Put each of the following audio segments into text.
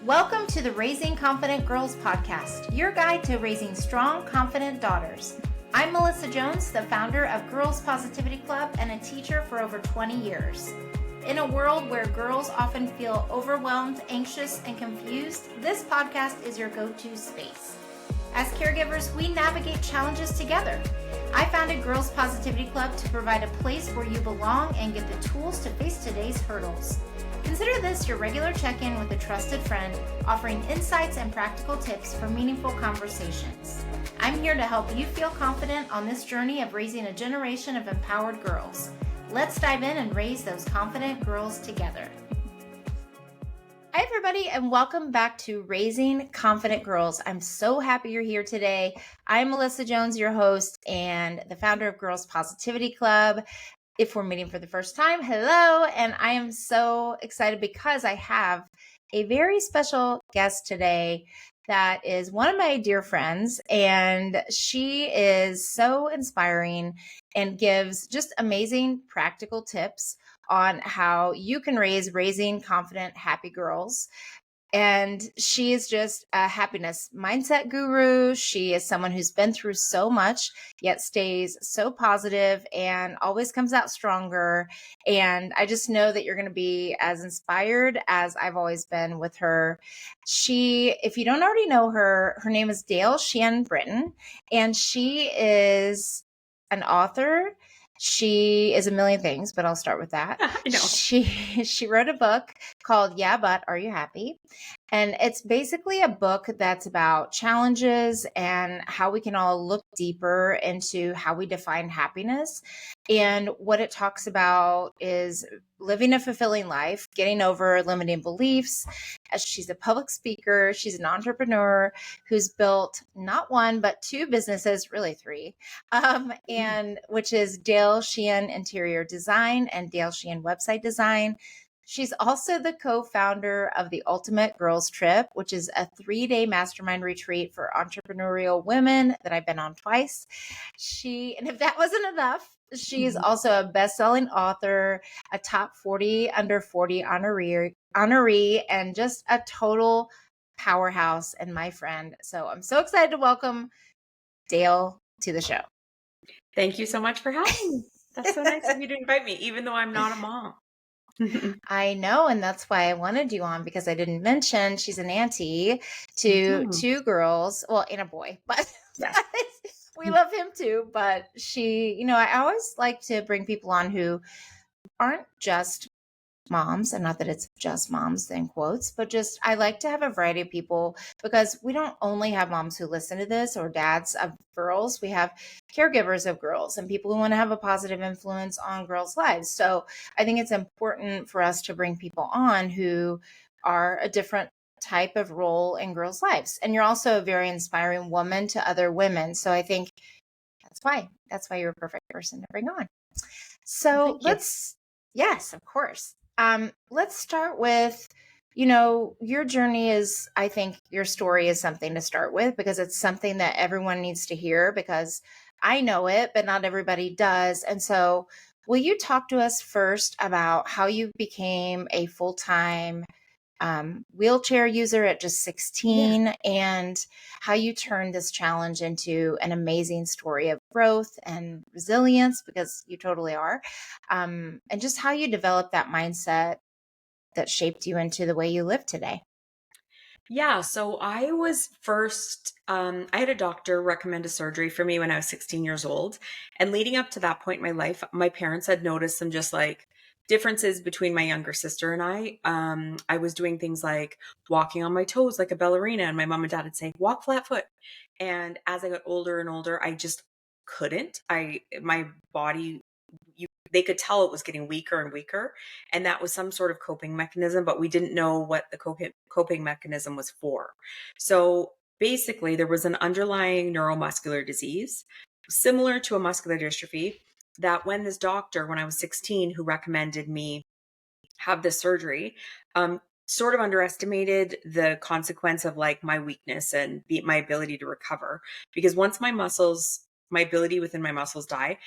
Welcome to the Raising Confident Girls podcast, your guide to raising strong, confident daughters. I'm Melissa Jones, the founder of Girls Positivity Club and a teacher for over 20 years. In a world where girls often feel overwhelmed, anxious, and confused, this podcast is your go-to space. As caregivers, we navigate challenges together. I founded Girls Positivity Club to provide a place where you belong and get the tools to face today's hurdles. Consider this your regular check-in with a trusted friend, offering insights and practical tips for meaningful conversations. I'm here to help you feel confident on this journey of raising a generation of empowered girls. Let's dive in and raise those confident girls together. Hi, everybody, and welcome back to Raising Confident Girls. I'm so happy you're here today. I'm Melissa Jones, your host and the founder of Girls Positivity Club. If we're meeting for the first time, hello, and I am so excited because I have a very special guest today that is one of my dear friends, and she is so inspiring and gives just amazing practical tips on how you can raising confident, happy girls. And she is just a happiness mindset guru. She is someone who's been through so much, yet stays so positive and always comes out stronger. And I just know that you're going to be as inspired as I've always been with her. If you don't already know her, her name is Dayle Sheehan Britton, and she is an author. She is a million things, but I'll start with that. I know. She wrote a book called Yeah, But Are You Happy? And it's basically a book that's about challenges and how we can all look deeper into how we define happiness. And what it talks about is living a fulfilling life, getting over limiting beliefs. She's a public speaker. She's an entrepreneur who's built not one, but two businesses, really three, and which is Dayle Sheehan Interior Design and Dayle Sheehan Website Design. She's also the co-founder of the Ultimate Girls Trip, which is a 3-day mastermind retreat for entrepreneurial women that I've been on twice. And if that wasn't enough, she is also a best-selling author, a top 40 under 40 honoree, and just a total powerhouse and my friend. So I'm so excited to welcome Dayle to the show. Thank you so much for having me. That's so nice of you to invite me, even though I'm not a mom. I know, and that's why I wanted you on, because I didn't mention she's an auntie to two girls, well, and a boy, but Yes. we love him too. But I always like to bring people on who aren't just moms, and not that it's just moms in quotes, but just I like to have a variety of people, because we don't only have moms who listen to this or dads of girls. We have caregivers of girls and people who want to have a positive influence on girls' lives. So I think it's important for us to bring people on who are a different type of role in girls' lives. And you're also a very inspiring woman to other women. So I think that's why you're a perfect person to bring on. So yes, of course. Let's start with, your journey is, I think your story is something to start with, because it's something that everyone needs to hear, because I know it, but not everybody does. And so will you talk to us first about how you became a full-time wheelchair user at just 16, and how you turned this challenge into an amazing story of growth and resilience, because you totally are, and just how you developed that mindset that shaped you into the way you live today. Yeah, so I was first, I had a doctor recommend a surgery for me when I was 16 years old. And leading up to that point in my life, my parents had noticed some just like differences between my younger sister and I. I was doing things like walking on my toes like a ballerina, and my mom and dad would say, walk flat foot. And as I got older and older, I just couldn't. My body, they could tell it was getting weaker and weaker. And that was some sort of coping mechanism, but we didn't know what the coping mechanism was for. So basically, there was an underlying neuromuscular disease similar to a muscular dystrophy that when this doctor, when I was 16, who recommended me have this surgery, sort of underestimated the consequence of like my weakness and my ability to recover. Because once my ability within my muscles dies,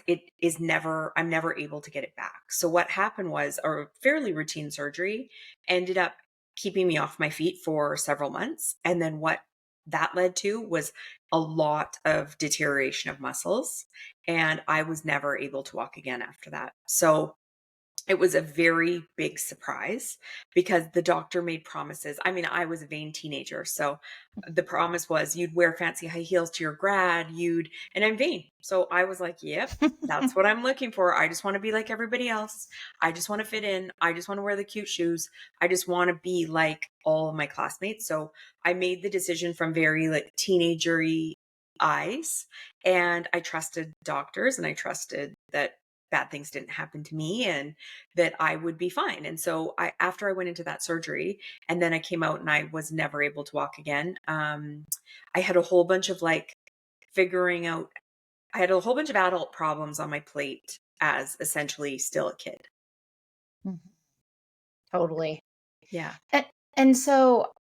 I'm never able to get it back. So what happened was a fairly routine surgery ended up keeping me off my feet for several months. And then what that led to was a lot of deterioration of muscles. And I was never able to walk again after that. So it was a very big surprise because the doctor made promises. I mean, I was a vain teenager, so the promise was you'd wear fancy high heels to your grad, and I'm vain. So I was like, yep, that's what I'm looking for. I just want to be like everybody else. I just want to fit in. I just want to wear the cute shoes. I just want to be like all of my classmates. So I made the decision from very like teenagery eyes, and I trusted doctors and I trusted that bad things didn't happen to me and that I would be fine. And so after I went into that surgery and then I came out and I was never able to walk again, I had a whole bunch of like figuring out, I had a whole bunch of adult problems on my plate as essentially still a kid. Mhm. Totally. Yeah. And so,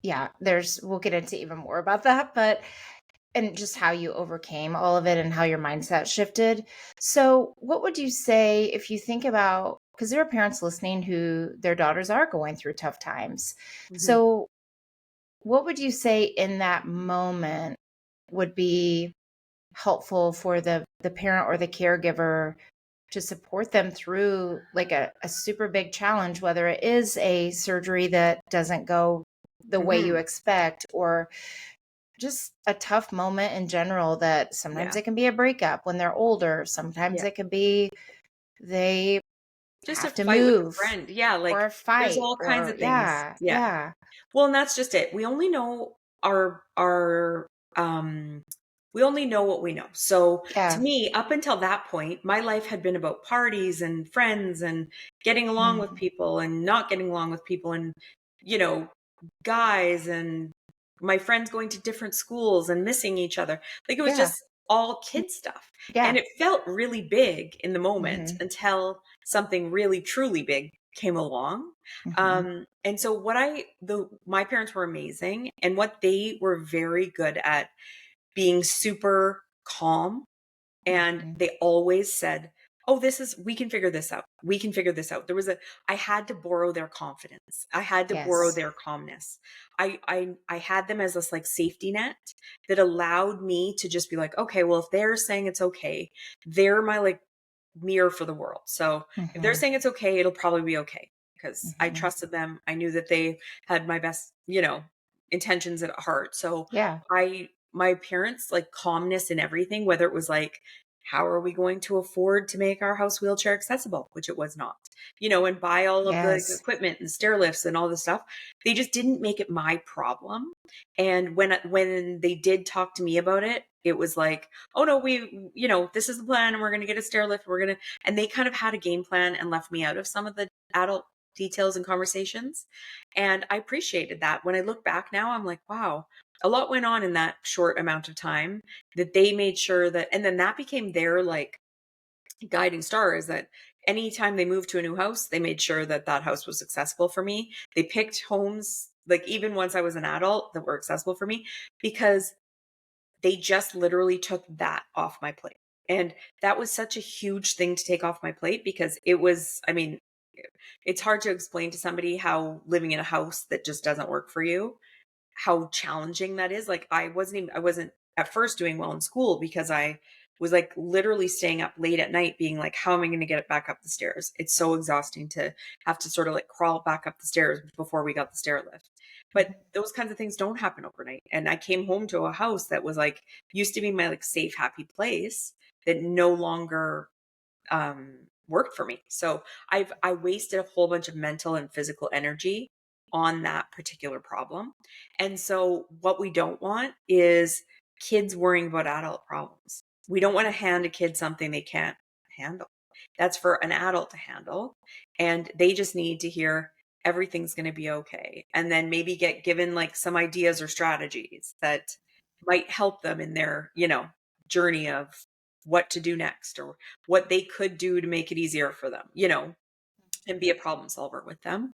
yeah, we'll get into even more about that, but and just how you overcame all of it and how your mindset shifted. So, what would you say if you think about, because there are parents listening who their daughters are going through tough times. Hmm. So, what would you say in that moment would be helpful for the parent or the caregiver to support them through like a super big challenge, whether it is a surgery that doesn't go the way you Hmm. expect, or just a tough moment in general, that sometimes Yeah. it can be a breakup when they're older. Sometimes Yeah. it could be they Just a have to fight with a move friend. Yeah. or Like a there's fight all kinds or of things. yeah, Yeah. yeah, Well, and that's just it. Um we only know what we know. So to yeah. me, up until that point, my life had been about parties and friends and getting along with Mhm. people and not getting along with people and you know, guys and my friends going to different schools and missing each other. Like it was Yeah. just all kid stuff. And Yeah. it felt really big in the moment Mhm. until something really truly big came along. Mhm. And so my parents were amazing, and what they were very good at being super calm, and Mhm. they always said, "Oh, we can figure this out. We can figure this out." I had to borrow their confidence. I had to borrow Yes. their calmness. I had them as this like safety net that allowed me to just be like, okay, well, if they're saying it's okay, they're my like mirror for the world. So if they're Mhm. saying it's okay, it'll probably be okay because I Mhm. trusted them. I knew that they had my best, intentions at heart. So Yeah. my parents like calmness in everything, whether it was like, how are we going to afford to make our house wheelchair accessible, which it was not, and buy all of the like, Yes. equipment and stair lifts and all this stuff. They just didn't make it my problem. And when they did talk to me about it, it was like, oh no, this is the plan and we're going to get a stair lift. And they kind of had a game plan and left me out of some of the adult details and conversations. And I appreciated that. When I look back now, I'm like, wow, a lot went on in that short amount of time that they made sure that, and then that became their like guiding star is that anytime they moved to a new house, they made sure that that house was accessible for me. They picked homes, like even once I was an adult, that were accessible for me because they just literally took that off my plate. And that was such a huge thing to take off my plate because I mean, it's hard to explain to somebody how living in a house that just doesn't work for you, how challenging that is. Like I wasn't at first doing well in school because I was like literally staying up late at night being like, how am I going to get it back up the stairs? It's so exhausting to have to sort of like crawl back up the stairs before we got the stair lift. But those kinds of things don't happen overnight. And I came home to a house that was like, used to be my like safe, happy place that no longer worked for me. So I wasted a whole bunch of mental and physical energy on that particular problem. And so what we don't want is kids worrying about adult problems. We don't want to hand a kid something they can't handle. That's for an adult to handle. And they just need to hear everything's going to be okay. And then maybe get given like some ideas or strategies that might help them in their, journey of what to do next or what they could do to make it easier for them, and be a problem solver with them.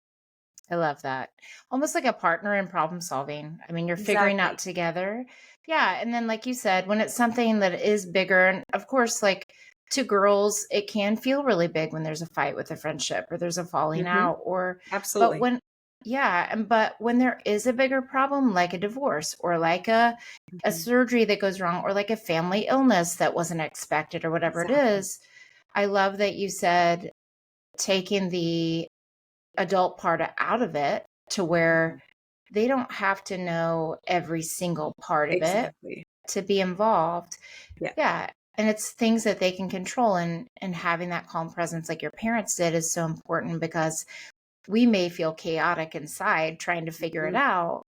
I love that. Almost like a partner in problem solving. I mean, you're figuring out Exactly. together. Yeah. And then, like you said, when it's something that is bigger, and of course, like to girls, it can feel really big when there's a fight with a friendship or there's a falling Hmm. out, or, but Absolutely. when, Yeah, but when there is a bigger problem like a divorce or like a Mhm. surgery that goes wrong or like a family illness that wasn't expected or whatever it Exactly. is, I love that you said taking the adult part out of it to where Mhm. they don't have to know every single part of it Exactly. to be involved. Yeah. Yeah. And it's things that they can control, and having that calm presence like your parents did is so important because we may feel chaotic inside trying to figure it Mhm. out.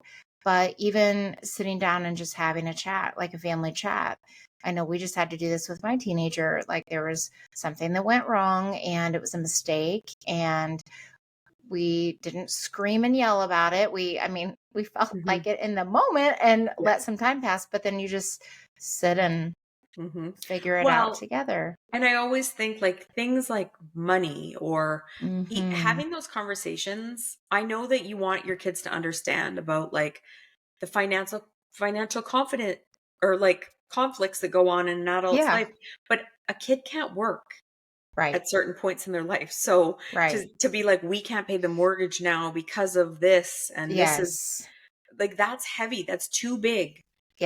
But even sitting down and just having a chat, like a family chat. I know we just had to do this with my teenager. Like there was something that went wrong and it was a mistake. And we didn't scream and yell about it. I mean, we felt Mhm. like it in the moment and Yeah. let some time pass, but then you just sit and Mhm. figure it out Well, together. and I always think like things like money or Mhm. having those conversations. I know that you want your kids to understand about like the financial confident or like conflicts that go on in an adult's Yeah. life, but a kid can't work Right. at certain points in their life. So Right. to be like, we can't pay the mortgage now because of this, and this is Yes. like, that's heavy. That's too big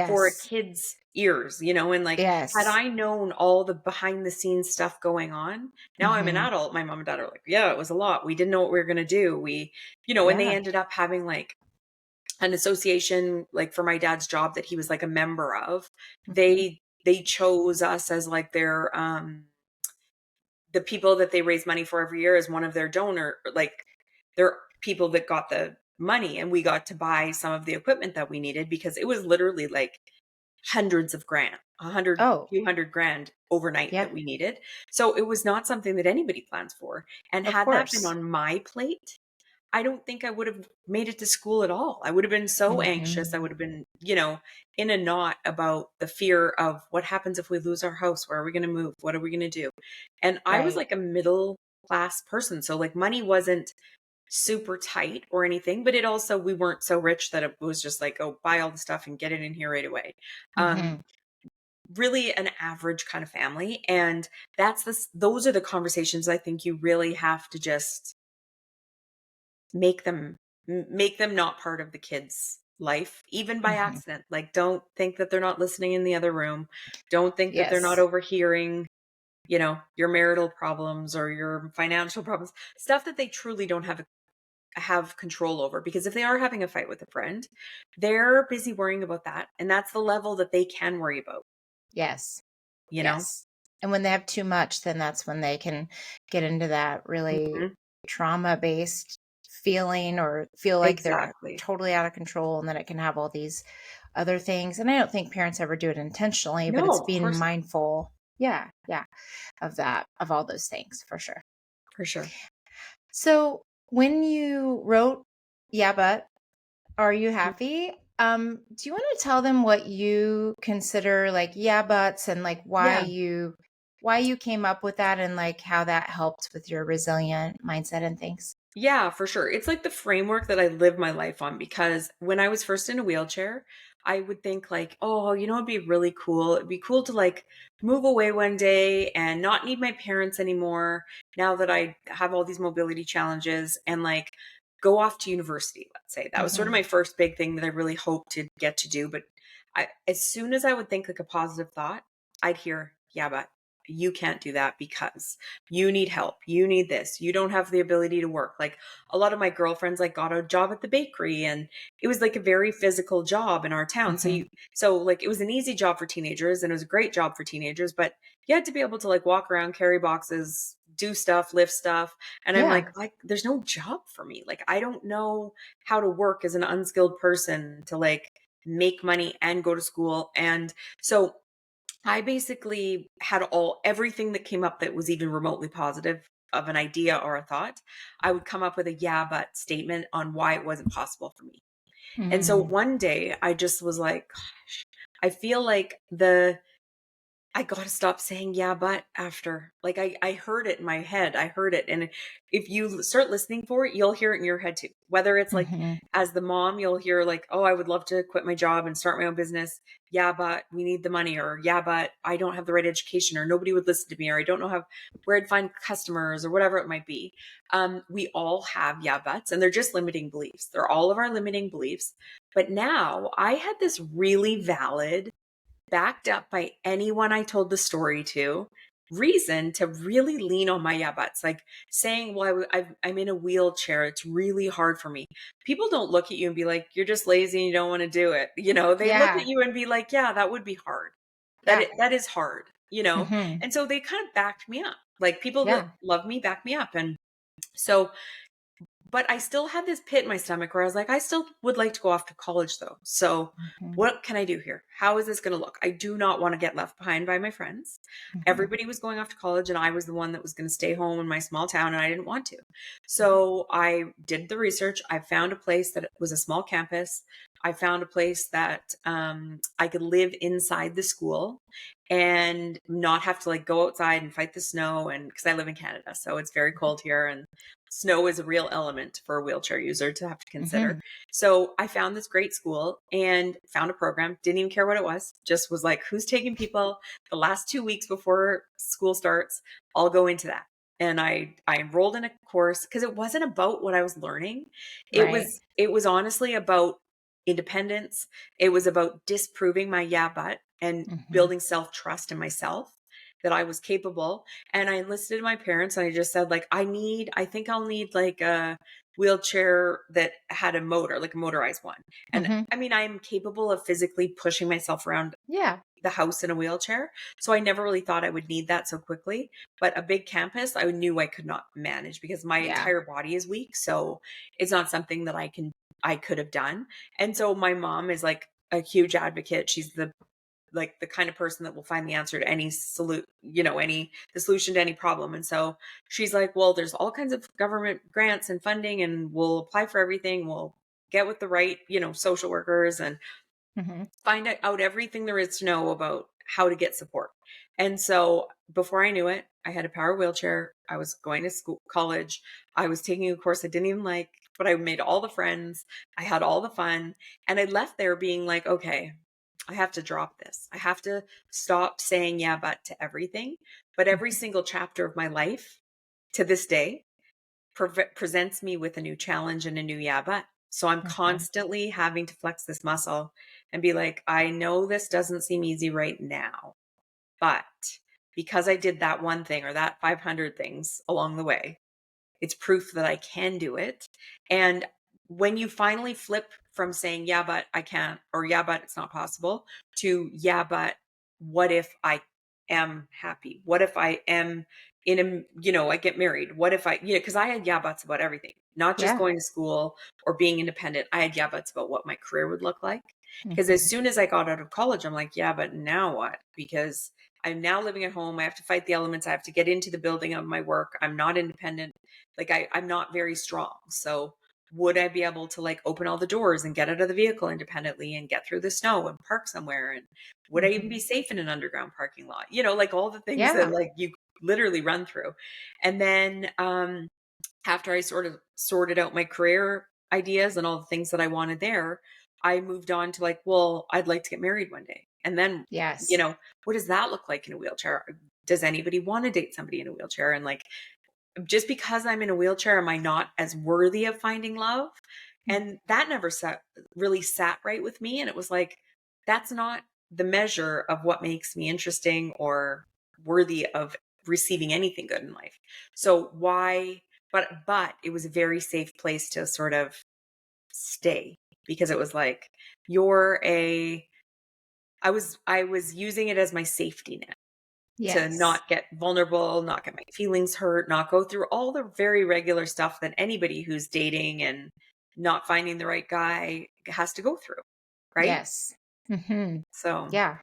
for a Yes. kid's ears, you know? And like, had Yes. I known all the behind the scenes stuff going on, now I'm an Mhm. adult. My mom and dad are like, yeah, it was a lot. We didn't know what we were going to do. And they Yeah. ended up having like an association, like for my dad's job that he was like a member of. Mhm. They chose us as like the people that they raise money for every year as one of their donor, like they're people that got the money, and we got to buy some of the equipment that we needed because it was literally like hundreds of grand, Oh, few hundred grand overnight yeah. that we needed. So it was not something that anybody plans for. And Of had that been course. on my plate, I don't think I would have made it to school at all. I would have been so anxious. I Mhm. would have been, in a knot about the fear of what happens if we lose our house? Where are we going to move? What are we going to do? And I was Right. like a middle class person. So like money wasn't super tight or anything, but it also, we weren't so rich that it was just like, oh, buy all the stuff and get it in here right away. Um, Mhm. Really an average kind of family. And those are the conversations I think you really have to just make them make them not part of the kid's life, even by Mhm. accident. Like, don't think that they're not listening in the other room. Don't think that they're not Yes. overhearing, your marital problems or your financial problems, stuff that they truly don't have control over. Because if they are having a fight with a friend, they're busy worrying about that. And that's the level that they can worry about, Yes. you know? Yes. And when they have too much, then that's when they can get into that really Mhm. trauma-based feeling or feel like they're Exactly. totally out of control, and then it can have all these other things. And I don't think parents ever do it intentionally, but No, it's of being course not. mindful. Yeah, yeah, of that, of all those things for sure. For sure. So when you wrote Yeah, but Are You Mhm. Happy? Do you want to tell them what you consider like yeah buts, and like Yeah. why you came up with that, and like how that helped with your resilient mindset and things? Yeah, for sure. It's like the framework that I live my life on because when I was first in a wheelchair, I would think like, oh, it'd be really cool. It'd be cool to like move away one day and not need my parents anymore now that I have all these mobility challenges and like go off to university, let's say. That was sort of Hmm. my first big thing that I really hoped to get to do. But as soon as I would think like a positive thought, I'd hear, yeah, but you can't do that because you need help. You need this. You don't have the ability to work. Like a lot of my girlfriends like got a job at the bakery, and it was like a very physical job in our town. So Hmm. like it was an easy job for teenagers and it was a great job for teenagers, but you had to be able to like walk around, carry boxes, do stuff, lift stuff. And I'm Yeah. like there's no job for me. Like I don't know how to work as an unskilled person to like make money and go to school. And so I basically had everything that came up that was even remotely positive of an idea or a thought. I would come up with a yeah, but statement on why it wasn't possible for me. And so Hmm. one day I just was like, gosh, I feel like I gotta stop saying "yeah, but" after. Like, I heard it in my head, I heard it, and if you start listening for it, you'll hear it in your head too. Whether it's, like, Mhm. as the mom, you'll hear, like, "Oh, I would love to quit my job and start my own business. Yeah, but we need the money," or, "Yeah, but I don't have the right education," or, "Nobody would listen to me," or, "I don't know how where I'd find customers," or whatever it might be. We all have "yeah, buts," and they're just limiting beliefs. They're all of our limiting beliefs. But now I had this really valid, backed up by anyone I told the story to, reason to really lean on my yeah buts. Like saying, "Well, I'm in a wheelchair. It's really hard for me." People don't look at you and be like, "You're just lazy and you don't want to do it." They look at Yeah. you and be like, "Yeah, that would be hard. Yeah. That is hard." Mhm. And so they kind of backed me up. Like people that Yeah. love me back me up. And so but I still had this pit in my stomach where I was like, I still would like to go off to college though. So Mhm. what can I do here? How is this going to look? I do not want to get left behind by my friends. Mhm. Everybody was going off to college and I was the one that was going to stay home in my small town and I didn't want to. So I did the research. I found a place that was a small campus. I found a place that I could live inside the school and not have to like go outside and fight the snow. And because I live in Canada, so it's very cold here and snow is a real element for a wheelchair user to have to consider. Mhm. So I found this great school and found a program, didn't even care what it was, just was like, who's taking people the last 2 weeks before school starts? I'll go into that. And I enrolled in a course because it wasn't about what I was learning. Right. It was honestly about independence. It was about disproving my yeah but and Mhm. building self-trust in myself that I was capable. And I enlisted my parents and I just said, like, I think I'll need like a wheelchair that had a motor, like a motorized one. And Mhm. I mean, I'm capable of physically pushing myself around Yeah. the house in a wheelchair. So I never really thought I would need that so quickly. But a big campus, I knew I could not manage because my Yeah. entire body is weak. So it's not something that I could have done. And so my mom is like a huge advocate. She's the kind of person that will find the answer to any the solution to any problem. And so she's like, well, there's all kinds of government grants and funding and we'll apply for everything. We'll get with the right, social workers and Mhm. find out everything there is to know about how to get support. And so before I knew it, I had a power wheelchair. I was going to school, college. I was taking a course I didn't even like, but I made all the friends. I had all the fun. And I left there being like, okay, I have to drop this. I have to stop saying yeah, but to everything. But every Mhm. single chapter of my life to this day presents me with a new challenge and a new yeah, but. So I'm Mhm. constantly having to flex this muscle and be like, I know this doesn't seem easy right now, but because I did that one thing or that 500 things along the way, it's proof that I can do it. And when you finally flip from saying, yeah, but I can't, or yeah, but it's not possible, to yeah, but what if I am happy? What if I am I get married? What if because I had yeah, buts about everything, not just Yeah. going to school or being independent. I had yeah, buts about what my career would look like. Because as Mhm. soon as I got out of college, I'm like, yeah, but now what? Because I'm now living at home. I have to fight the elements. I have to get into the building of my work. I'm not independent. Like I'm not very strong. So would I be able to like open all the doors and get out of the vehicle independently and get through the snow and park somewhere? And would I even be Mhm. safe in an underground parking lot? Like all the things that Yeah. like you literally run through. And then after I sort of sorted out my career ideas and all the things that I wanted there, I moved on to like, well, I'd like to get married one day. And then, Yes. what does that look like in a wheelchair? Does anybody want to date somebody in a wheelchair? And like, just because I'm in a wheelchair, am I not as worthy of finding love? And that never really sat right with me. And it was like, that's not the measure of what makes me interesting or worthy of receiving anything good in life. So why, but it was a very safe place to sort of stay because it was like, you're a, I was using it as my safety net to Yes. not get vulnerable, not get my feelings hurt, not go through all the very regular stuff that anybody who's dating and not finding the right guy has to go through, right? Yes. Mhm. So, Yeah.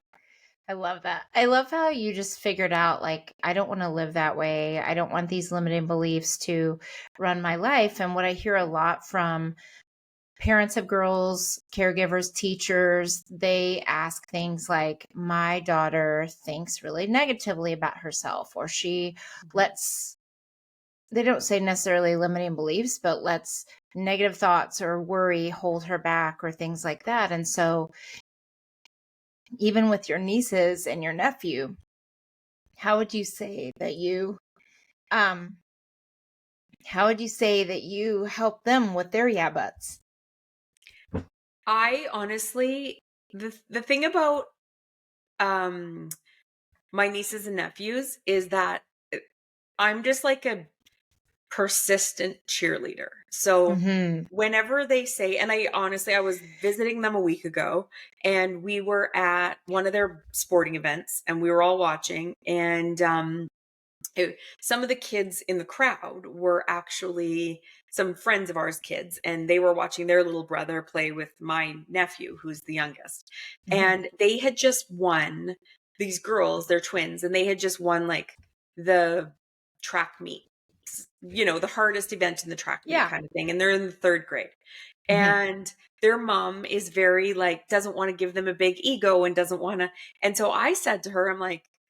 I love that. I love how you just figured out, like, I don't want to live that way. I don't want these limiting beliefs to run my life. And what I hear a lot from parents of girls, caregivers, teachers, they ask things like, my daughter thinks really negatively about herself, or she Mhm. lets, they don't say necessarily limiting beliefs, but lets negative thoughts or worry hold her back or things like that. And so, even with your nieces and your nephew, how would you say that um, help them with their yeah buts? I honestly, the thing about um my nieces and nephews is that I'm just like a persistent cheerleader. So Mm-hmm. whenever they say, and I honestly, I was visiting them a week ago and we were at one of their sporting events and we were all watching. And some of the kids in the crowd were actually some friends of ours kids, and they were watching their little brother play with my nephew who's the youngest, Mm-hmm. and they had just won, these girls, they're twins, and they had just won like the track meet, the hardest event in the track meet Yeah. kind of thing, and they're in the third grade. Mm-hmm. And their mom is very like, doesn't want to give them a big ego and doesn't want to. And so I said to her,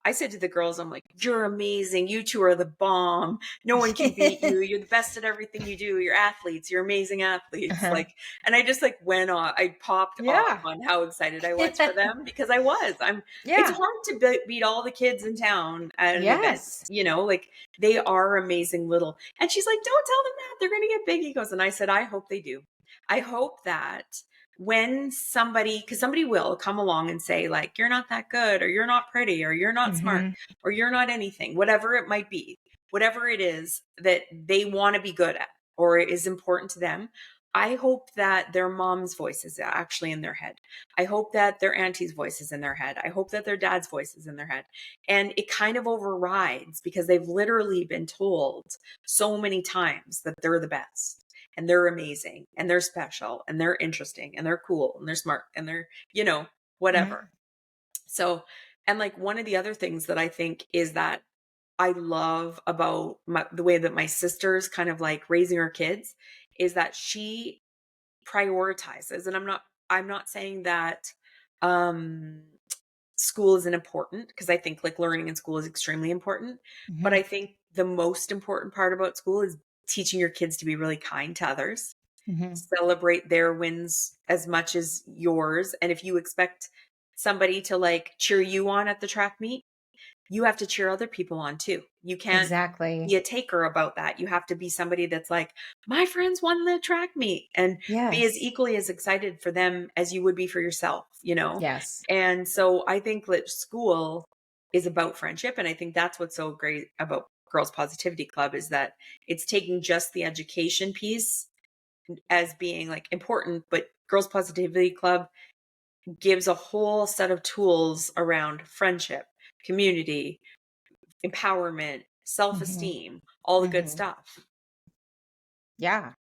I said to the girls, I'm like, you're amazing. You two are the bomb. No one can beat you. You're the best at everything you do. You're athletes. You're amazing athletes. Uh-huh. Like, and I just like went off. I popped off Yeah. on how excited I was for them because I was. It's Yeah. hard to beat all the kids in town at an event. Yes. Like they are amazing little. And she's like, don't tell them that. They're going to get big egos. And I said, I hope they do. I hope that when somebody, because somebody will come along and say like, you're not that good, or you're not pretty, or you're not smart, Mm-hmm. or you're not anything, whatever it might be, whatever it is that they want to be good at or is important to them, I hope that their mom's voice is actually in their head. I hope that their auntie's voice is in their head. I hope that their dad's voice is in their head. And it kind of overrides because they've literally been told so many times that they're the best and they're amazing and they're special and they're interesting and they're cool and they're smart and they're, whatever. Mm-hmm. So, and like one of the other things that I think is that I love about the way that my sister's kind of like raising her kids is that she prioritizes. And I'm not saying that um school isn't important, because I think like learning in school is extremely important, but Mm-hmm. I think the most important part about school is teaching your kids to be really kind to others, Mm-hmm. celebrate their wins as much as yours. And if you expect somebody to like cheer you on at the track meet, you have to cheer other people on too. You can't Exactly. be a taker about that. You have to be somebody that's like, my friends won the track meet, and be as Yes. equally as excited for them as you would be for yourself. Yes. And so I think that school is about friendship. And I think that's what's so great about Girls Positivity Club is that it's taking just the education piece as being like important, but Girls Positivity Club gives a whole set of tools around friendship, community, empowerment, Mm-hmm. self-esteem, all the good Mm-hmm. stuff. Yeah.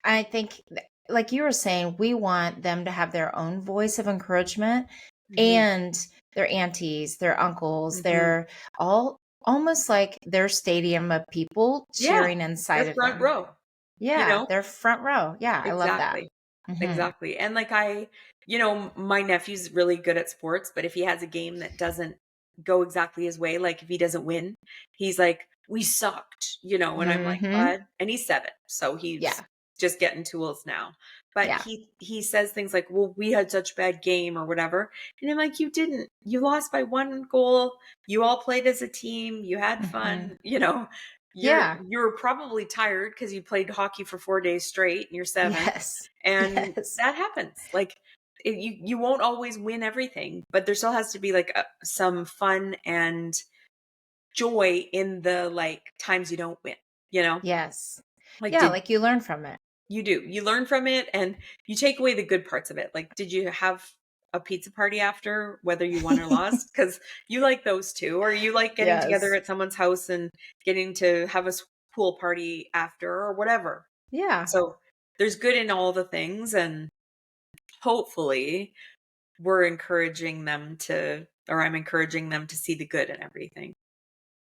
I think, like you were saying, we want them to have their own voice of encouragement, Mhm. and their aunties, their uncles, Mhm. their all almost like their stadium of people Yeah, cheering they're inside of front them. row, you Yeah, know? they're front row. Yeah, I love that. Exactly. Hmm. Exactly. And like my nephew's really good at sports, but if he has a game that doesn't go exactly his way, like if he doesn't win, he's like, we sucked, and I'm like, Hmm. bud, and he's 7, so he's Yeah. just getting tools now. But Yeah. he says things like, well, we had such a bad game or whatever. And I'm like, you didn't. You lost by 1 goal. You all played as a team. You had Hmm. fun. Yeah. You're probably tired because you played hockey for 4 days straight and you're 7, Yes. and Yes. that happens. Like you won't always win everything, but there still has to be like some fun and joy in the like times you don't win. Yes. Like Yeah, did like you learn from it. you learn from it and you take away the good parts of it. Like did you have a pizza party after, whether you won or lost? Because you like those too, or you like getting together Yes. at someone's house and getting to have a pool party after or whatever. Yeah. So there's good in all the things, and hopefully I'm encouraging them to see the good in everything.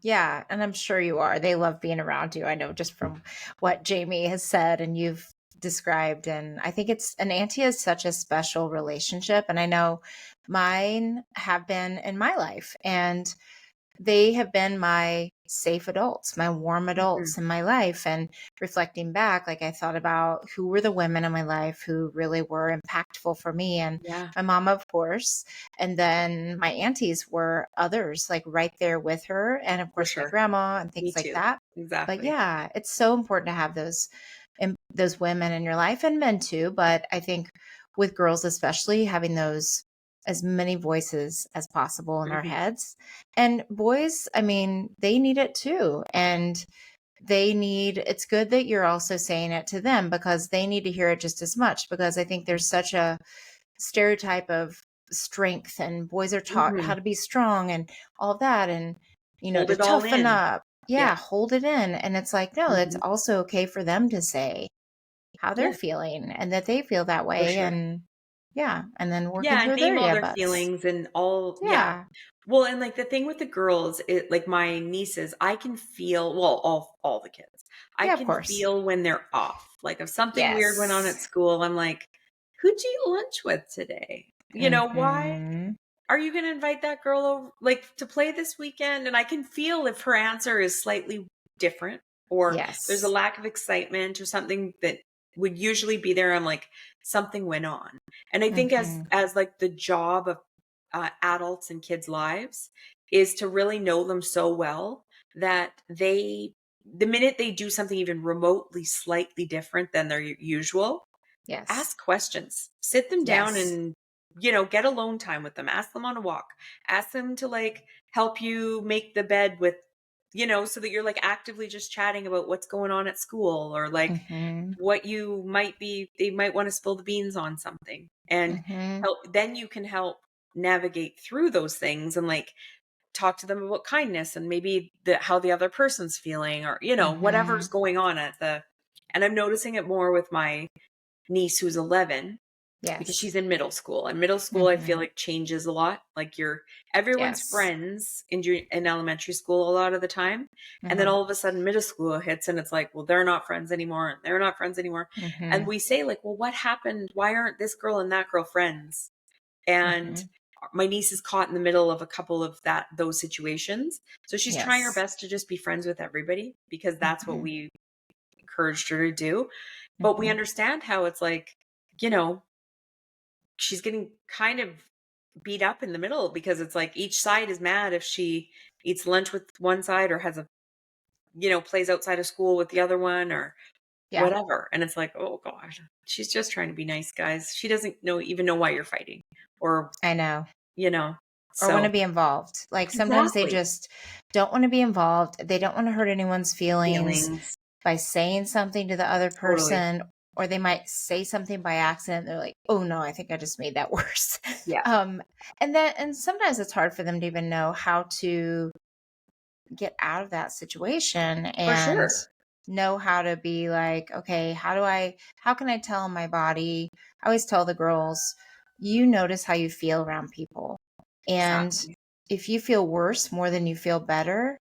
Yeah, and I'm sure you are. They love being around you. I know just from what Jamie has said, and you've described. And I think it's an auntie is such a special relationship. And I know mine have been in my life, and they have been my safe adults, my warm Mhm. adults in my life. And reflecting back, like I thought about who were the women in my life who really were impactful for me. And Yeah, my mom, of course. And then my aunties were others, like right there with her. And of for course, my sure. grandma and Me things like too. that. But Exactly. yeah, it's so important to have those women in your life, and men too. But I think with girls, especially, having those as many voices as possible in our Mhm. heads. And boys, I mean, they need it too. And it's good that you're also saying it to them, because they need to hear it just as much. Because I think there's such a stereotype of strength, and boys are taught how Mhm. to be strong and all that. And, Hold to it all toughen in. up. Yeah, Yeah. hold it in. And it's like, no, it's Mhm. also okay for them to say how they're Yeah, feeling and that they feel that for way. sure. And yeah, and then working Yeah, and through their name all yeah their butts. feelings and all yeah. Yeah. Well, and, like, the thing with the girls, like, my nieces, I can feel well, all the kids. I Yeah, of can course. feel when they're off. Like, if something weird went on Yes. at school, I'm like, "Who'd you eat lunch with today? Why Mhm. are you gonna invite that girl over, like, to play this weekend?" And I can feel if her answer is slightly different, or there's a Yes. lack of excitement or something that would usually be there. I'm like, something went on. And I think as Mhm. like the job of adults in kids' lives is to really know them so well that the minute they do something even remotely slightly different than their usual, Yes. ask questions. Sit them down Yes. and, get alone time with them. Ask them on a walk. Ask them to, like, help you make the bed with, so that you're, like, actively just chatting about what's going on at school, or, like, Mhm. what they might want to spill the beans on something, and Mhm. then you can help navigate through those things, and, like, talk to them about kindness and maybe how the other person's feeling, or, whatever's Mhm. going on and I'm noticing it more with my niece who's 11, because Yes. she's in middle school. And middle school, I feel Mhm. like, changes a lot. Like, everyone's Yes. friends in elementary school a lot of the time, and then Mhm. all of a sudden middle school hits, and it's like, well, they're not friends anymore, and they're not friends anymore. And Mhm. we say, like, well, what happened? Why aren't this girl and that girl friends? And Mhm. my niece is caught in the middle of a couple of those situations. So she's trying her Yes. best to just be friends with everybody, because that's what Mhm. we encouraged her to do. But we Mhm. understand how it's like, you know, she's getting kind of beat up in the middle, because it's like each side is mad if she eats lunch with one side, or has plays outside of school with the other one, or Yeah, whatever. And it's like, oh gosh, she's just trying to be nice, guys. She doesn't even know why you're fighting, or, I know. you know, Or want to so be involved. Like sometimes they exactly. just don't want to be involved. They don't want to hurt anyone's feelings Feelings. by saying something to the other Totally. person, or they might say something by accident. They're like, "Oh no, I think I just made that worse." Yeah, um and sometimes it's hard for them to even know how to get out of that situation for and sure. know how to be like, okay, how can I tell my body? I always tell the girls, you notice how you feel around people. And Exactly. if you feel worse more than you feel better,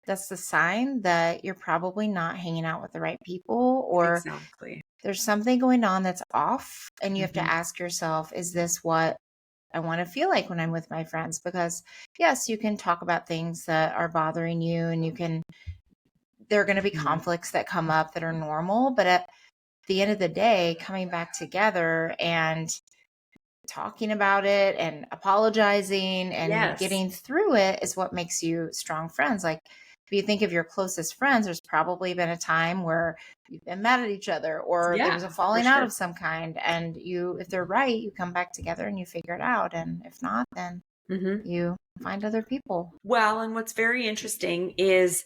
that's the sign that you're probably not hanging out with the right people, or Exactly. there's something going on that's off. And you have to Hmm. ask yourself, is this what I want to feel like when I'm with my friends? Because yes, you can talk about things that are bothering you, and there are going to be Hmm. conflicts that come up that are normal. But at the end of the day, coming back together and talking about it and apologizing and Yes. getting through it is what makes you strong friends. Like, if you think of your closest friends, there's probably been a time where you've been mad at each other, or there was a Yeah, for falling out sure. of some kind. And if they're right, you come back together and you figure it out. And if not, then Hmm. you find other people. Well, and what's very interesting is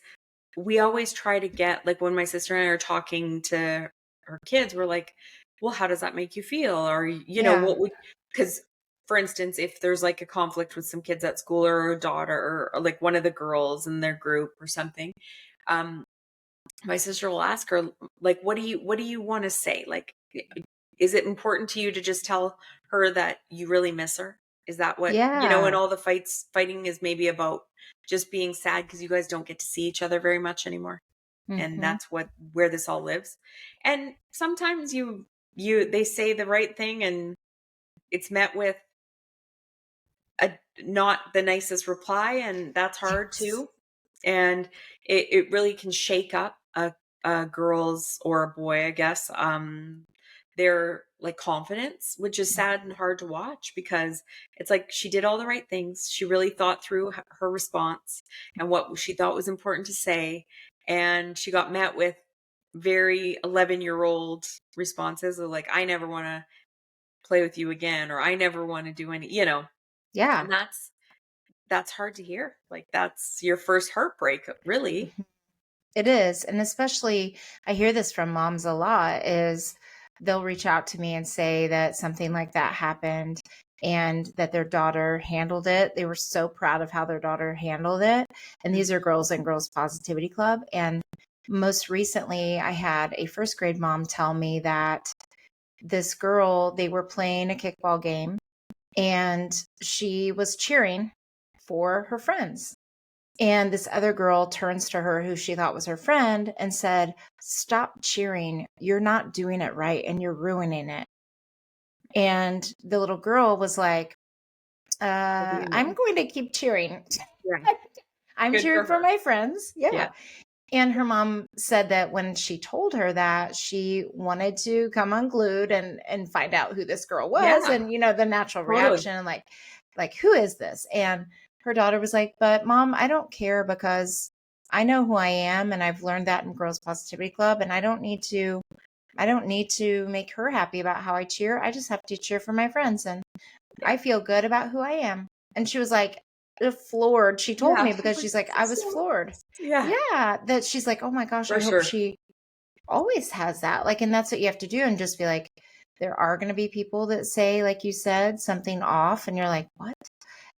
we always try to get, like, when my sister and I are talking to her kids, we're like, well, how does that make you feel? Or, Yeah. what would, because, for instance, if there's, like, a conflict with some kids at school, or a daughter, or, like, one of the girls in their group or something, um, my sister will ask her, like, what do you want to say? Like, is it important to you to just tell her that you really miss her? Is that what, and Yeah. all the fighting is maybe about just being sad because you guys don't get to see each other very much anymore? And Mm-hmm. that's where this all lives. And sometimes they say the right thing and it's met with a not the nicest reply, and that's hard Yes. too. And it really can shake up a girl's or a boy, I guess, their like confidence, which is sad and hard to watch because it's like she did all the right things. She really thought through her response and what she thought was important to say. And she got met with very 11-year-old responses of like, I never want to play with you again, or I never want to do any. Yeah. And that's hard to hear. Like, that's your first heartbreak, really. Mhm. It is. And especially, I hear this from moms a lot is they'll reach out to me and say that something like that happened and that their daughter handled it. They were so proud of how their daughter handled it. And these are Mhm. girls in Girls Positivity Club. And most recently, I had a first grade mom tell me that this girl, they were playing a kickball game and she was cheering for her friends. And this other girl turns to her, who she thought was her friend, and said, "Stop cheering. You're not doing it right and you're ruining it." And the little girl was like, What do you I'm know? going to keep cheering. Yeah. I'm Good for cheering for her. my friends. Yeah. Yeah. And her mom said that when she told her that, she wanted to come unglued and find out who this girl was, Yeah. and the natural Totally. reaction, like who is this? And her daughter was like, "But mom, I don't care because I know who I am, and I've learned that in Girls Positivity Club, and I don't need to make her happy about how I cheer. I just have to cheer for my friends, and Yeah. I feel good about who I am." And she was like floored. She told Yeah. me She's because like, she's like, this I is was so floored. nice. Yeah. Yeah, that she's like, "Oh my gosh, I For hope sure. she always has that." Like, and that's what you have to do, and just be like, there are going to be people that say, like you said, something off, and you're like, what?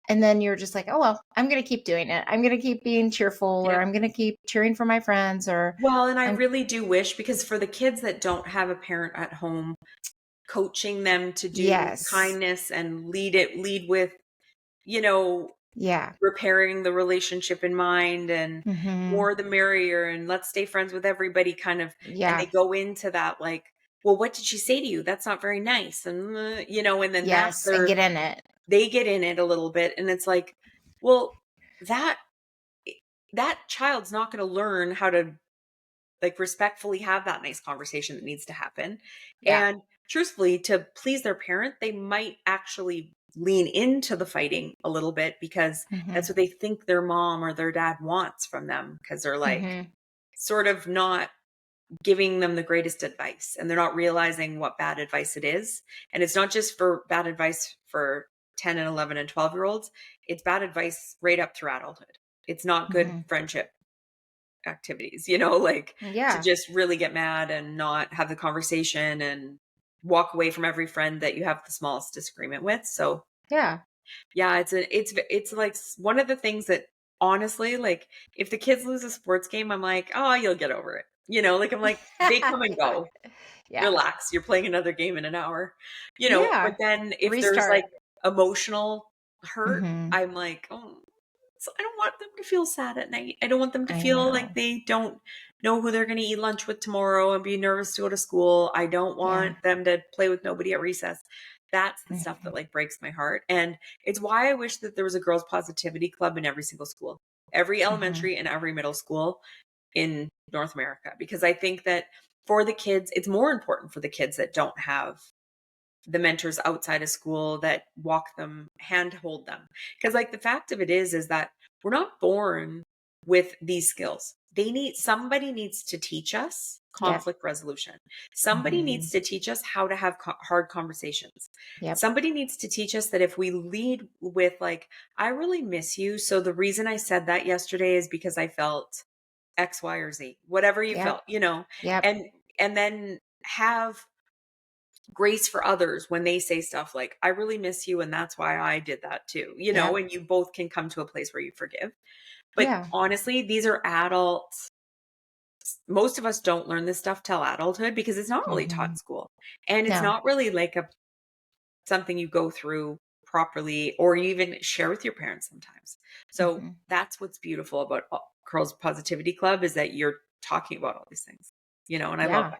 And then you're just like, oh, well, I'm going to keep doing it. I'm going to keep being cheerful, or Yep. I'm going to keep cheering for my friends, or Well, and I I'm, really do wish, because for the kids that don't have a parent at home coaching them to do yes. kindness and lead with, you know, Yeah. repairing the relationship in mind, and Mm-hmm. more the merrier, and let's stay friends with everybody kind of. And they Yeah. go into that like, well, what did she say to you? That's not very nice. And and then that's Yes. And get in it. they get in it a little bit, and it's like, well, that that child's not going to learn how to like respectfully have that nice conversation that needs to happen. Yeah. And truthfully, to please their parent, they might actually lean into the fighting a little bit because Mm-hmm. that's what they think their mom or their dad wants from them, because they're like Mm-hmm. sort of not giving them the greatest advice, and they're not realizing what bad advice it is. And it's not just for bad advice for 10 and 11 and 12-year-olds. It's bad advice right up through adulthood. It's not good Mm-hmm. friendship activities, like to Yeah. just really get mad and not have the conversation and walk away from every friend that you have the smallest disagreement with. So Yeah. yeah, it's like one of the things that, honestly, like if the kids lose a sports game, I'm like, oh, you'll get over it. Like I'm like, they come and Yeah. go. Yeah. Relax. You're playing another game in an hour. But Yeah. then if there's like Restart. emotional hurt, Mm-hmm. I'm like, oh, so I don't want them to feel sad at night. I don't want them to I feel like know. they don't know who they're going to eat lunch with tomorrow and be nervous to go to school. I don't Yeah. want them to play with nobody at recess. That's the stuff Mm-hmm. that like breaks my heart. And it's why I wish that there was a girls positivity club in every single school, every Mm-hmm. elementary and every middle school in North America, because I think that for the kids, it's more important for the kids that don't have the mentors outside of school that walk them, handhold them. Because like the fact of it is that we're not born with these skills. Somebody needs to teach us Yep. conflict resolution. Somebody Mm-hmm. needs to teach us how to have hard conversations. Yep. Somebody needs to teach us that if we lead with like, I really miss you. So the reason I said that yesterday is because I felt X, Y, or Z, whatever you Yep. felt, Yep. and then have grace for others when they say stuff like, I really miss you, and that's why I did that too, Yep. and you both can come to a place where you forgive. But Yeah. honestly, these are adults. Most of us don't learn this stuff till adulthood because it's not really taught Mm-hmm. in school. And it's No. not really like something you go through properly, or you even share with your parents sometimes. So Mm-hmm. that's what's beautiful about Girls Positivity Club, is that you're talking about all these things, and I love Yeah. that.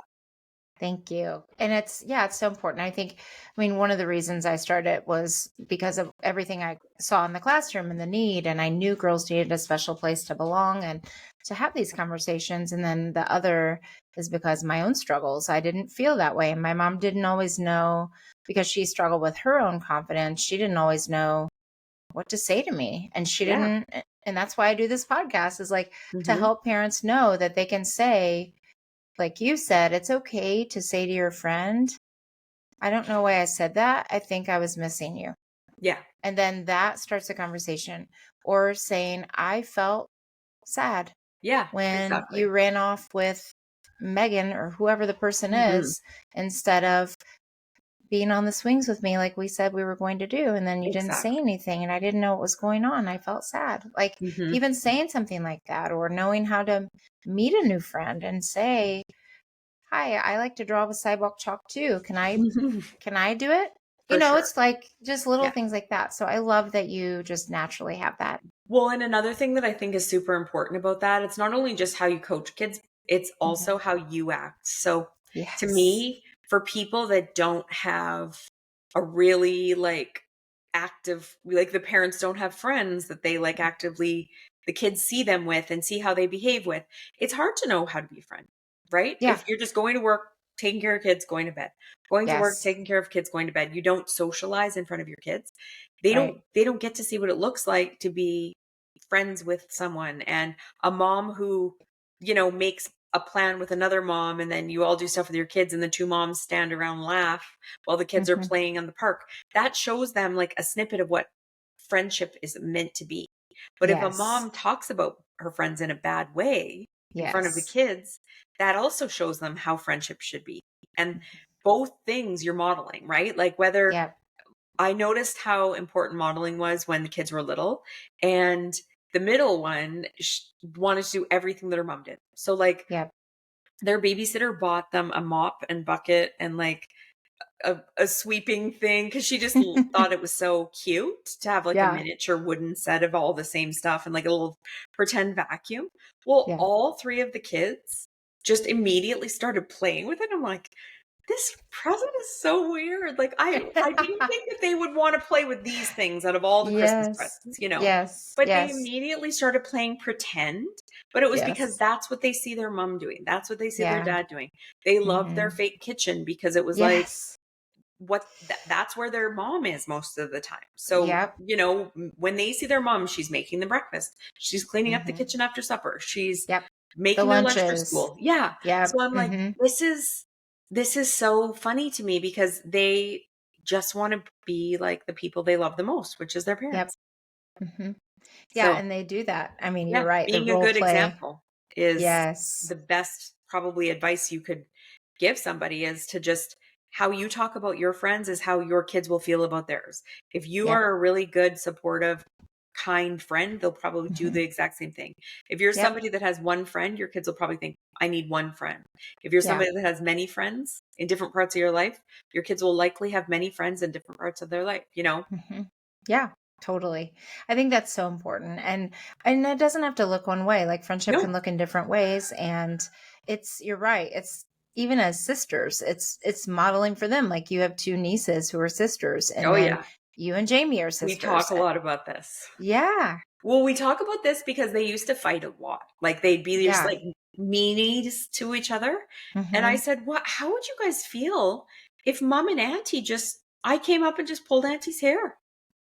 Thank you. And it's so important. I mean, one of the reasons I started was because of everything I saw in the classroom and the need, and I knew girls needed a special place to belong and to have these conversations. And then the other is because my own struggles, I didn't feel that way. And my mom didn't always know, because she struggled with her own confidence. She didn't always know what to say to me. And she Yeah. didn't, and that's why I do this podcast, is like to Hmm. help parents know that they can say, like you said, it's okay to say to your friend, I don't know why I said that. I think I was missing you. Yeah. And then that starts a conversation. Or saying, I felt sad Yeah. when you Exactly. ran off with Megan or whoever the person Hmm. is, instead of being on the swings with me like we said we were going to do. And then you didn't say Exactly. anything and I didn't know what was going on. I felt sad. Like Hmm. even saying something like that, or knowing how to meet a new friend and say, hi, I like to draw with sidewalk chalk too. Can I do it? For sure. It's like just little Yeah. things like that. So I love that you just naturally have that. Well, and another thing that I think is super important about that, it's not only just how you coach kids, it's Mhm. also how you act. So to Yes. me, for people that don't have a really like active, like the parents don't have friends that they like actively, the kids see them with and see how they behave with, it's hard to know how to be a friend, right? Yeah. If you're just going to work, taking care of kids, going to bed, going to work, Yes. taking care of kids, going to bed, you don't socialize in front of your kids. They Right. don't get to see what it looks like to be friends with someone, and a mom who, makes a plan with another mom, and then you all do stuff with your kids and the two moms stand around and laugh while the kids are Hmm. playing on the park. That shows them like a snippet of what friendship is meant to be. But if a Yes. mom talks about her friends in a bad way in front of the Yes. kids, that also shows them how friendship should be. And both things you're modeling, right? Like whether Yep. I noticed how important modeling was when the kids were little, and the middle one wanted to do everything that her mom did. So like Yep. their babysitter bought them a mop and bucket and like a sweeping thing because she just thought it was so cute to have like a Yeah. miniature wooden set of all the same stuff and like a little pretend vacuum. Well, Yeah. all three of the kids just immediately started playing with it. I'm like, this present is so weird. Like I didn't think that they would want to play with these things out of all the Christmas Yes. presents. Yes. But they Yes. immediately started playing pretend, but it was because Yes. that's what they see their mom doing. That's what they see their Yeah. dad doing. They loved their Hmm. fake kitchen because it was like Yes. that's where their mom is most of the time. So, Yep. when they see their mom, she's making the breakfast. She's cleaning up the Hmm. kitchen after supper. She's Yep. The making their lunch for lunches. school. Yeah. Yep. So I'm like, Hmm. this is so funny to me because they just want to be like the people they love the most, which is their Yep. parents. Hmm. Yeah. So, And they do that. I mean, you're yeah, right. The being a role good play. example is Yes. the best probably advice you could give somebody is to just how you talk about your friends is how your kids will feel about theirs. If you Yep. are a really good, supportive, kind friend, they'll probably do Hmm. the exact same thing. If you're Yep. somebody that has one friend, your kids will probably think, I need one friend. If you're Yeah. somebody that has many friends in different parts of your life, your kids will likely have many friends in different parts of their life. Hmm. Yeah, totally. I think that's so important. And it doesn't have to look one way. Like friendship can No. look in different ways. And you're right. It's even as sisters, it's modeling for them. Like you have two nieces who are sisters, and Oh, then yeah. you and Jamie are We talk sisters. a lot about this. Yeah. Well, we talk about this because they used to fight a lot. Like they'd be just Yeah. like meanies to each other. And I Hmm. said, "What? How would you guys feel if mom and auntie I came up and just pulled auntie's hair?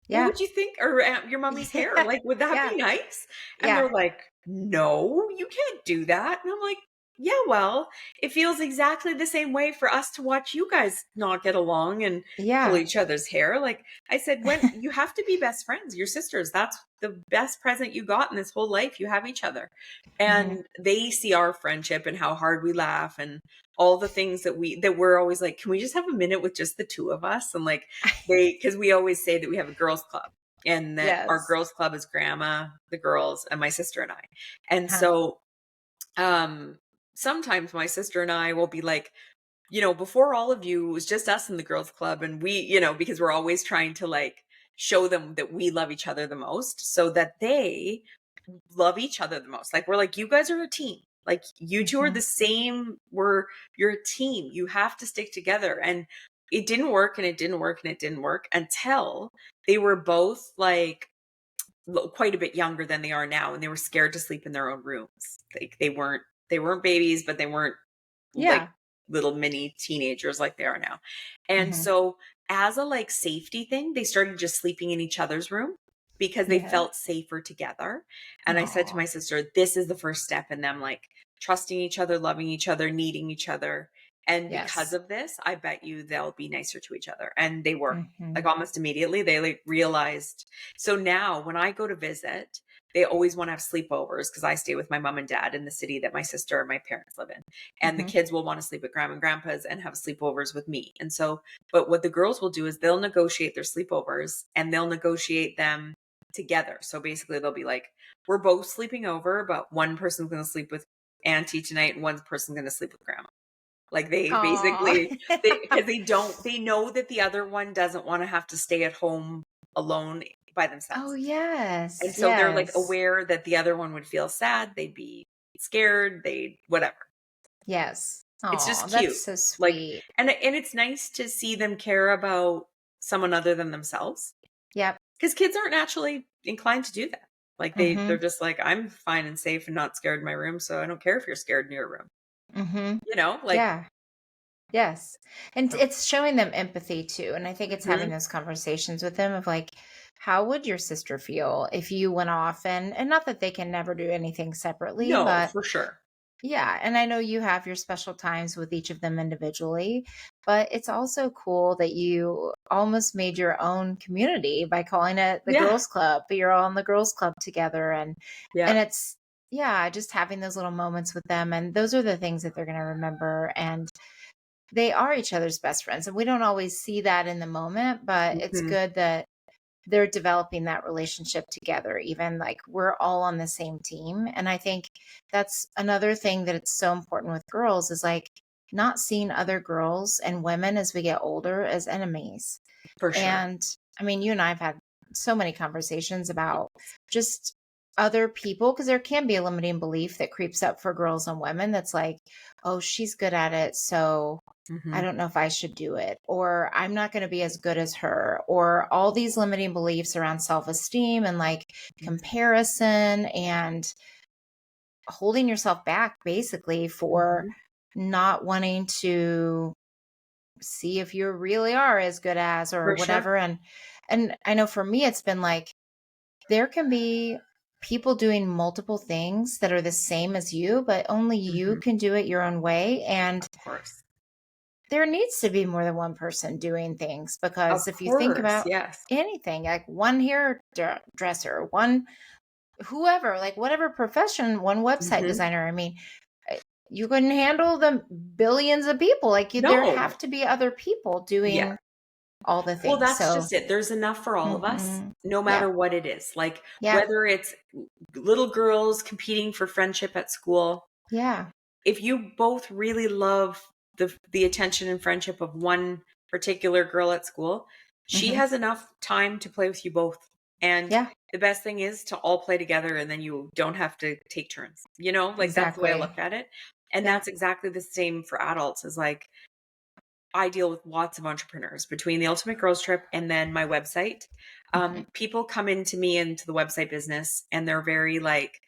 What Yeah. would you think? Or your mommy's hair? Yeah. Like, would that Yeah. be nice?" And Yeah. they're like, "No, you can't do that." And I'm like, "Yeah, well, it feels exactly the same way for us to watch you guys not get along and pull Yeah. each other's hair." Like I said, when you have to be best friends, your sisters, that's the best present you got in this whole life. You have each other. Hmm. And they see our friendship and how hard we laugh and all the things that we're always like, can we just have a minute with just the two of us? And like because we always say that we have a girls club and that our Yes. girls club is grandma, the girls, and my sister and I. And Huh. so um sometimes my sister and I will be like, before all of you, it was just us in the girls club. And because we're always trying to like show them that we love each other the most so that they love each other the most. Like we're like, you guys are a team. Like you two are the same, you're a team. You have to stick together. And it didn't work and it didn't work and it didn't work until they were both like quite a bit younger than they are now, and they were scared to sleep in their own rooms. Like they weren't babies, but they weren't like Yeah. little mini teenagers like they are now. And Hmm. so as a like safety thing, they started just sleeping in each other's room because they Yeah. felt safer together. And I said to Aw. my sister, this is the first step in them like trusting each other, loving each other, needing each other. And because Yes. of this, I bet you they'll be nicer to each other. And they were like Hmm. almost immediately, they like realized. So now when I go to visit, they always want to have sleepovers because I stay with my mom and dad in the city that my sister and my parents live in. And the Hmm. kids will want to sleep at grandma and grandpa's and have sleepovers with me. And so, but what the girls will do is they'll negotiate their sleepovers and they'll negotiate them together. So basically, they'll be like, we're both sleeping over, but one person's going to sleep with auntie tonight and one person's going to sleep with grandma. Like they Aw. basically, because they know that the other one doesn't want to have to stay at home alone by Oh, themselves. And yes. so they're like Yes. aware that the other one would feel sad, they'd be scared, they whatever. Yes. It's Oh, just that's cute. so Like sweet. and it's nice to see them care about someone other than themselves Yep. because kids aren't naturally inclined to do that. Like they're Hmm. just like I'm fine and safe and not scared in my room, so I don't care if you're scared in your room. Hmm. Like Yeah. Yes. And so, it's showing them empathy too. And I think it's having mhm. those conversations with them of like, how would your sister feel if you went off and not that they can never do anything separately, No, but for sure. yeah, and I know you have your special times with each of them individually, but it's also cool that you almost made your own community by calling it the Yeah. girls club, but you're all in the girls club together and Yeah. it's yeah, just having those little moments with them and those are the things that they're going to remember and they are each other's best friends and we don't always see that in the moment, but it's Mhm. good that they're developing that relationship together even like we're all on the same team and I think that's another thing that it's so important with girls is like not seeing other girls and women as we get older as enemies For sure. and I mean you and I've had so many conversations about just other people because there can be a limiting belief that creeps up for girls and women that's like oh she's good at it so I Mhm. don't know if I should do it, or I'm not going to be as good as her, or all these limiting beliefs around self esteem and like comparison and holding yourself back basically for Mhm. not wanting to see if you really are as good as or For sure. whatever. And I know for me, it's been like there can be people doing multiple things that are the same as you, but only you Mhm. can do it your own way. And Of course. there needs to be more than one person doing things Of because if you think course, about yes. anything, like one dresser, one whoever, like whatever profession, one website Mhm. designer, I mean, uh, you couldn't handle the billions of people. Like there have No. to be other people Yeah. doing all the Well, things. that's So, just it. There's enough for all of us, mhm. no Yeah, matter what it is. Like yeah, whether it's little girls competing for friendship at school, yeah. if you both really love the attention and friendship of one particular girl at school, she Hmm. has enough time to play with you both. And Yeah, the best thing is to all play together and then you don't have to take turns. Like that's the way I exactly. look at it. And Yeah. that's exactly the same for adults is like I deal with lots of entrepreneurs between the Ultimate Girls Trip and then my website. Hmm. People come into me into the website business and they're very like,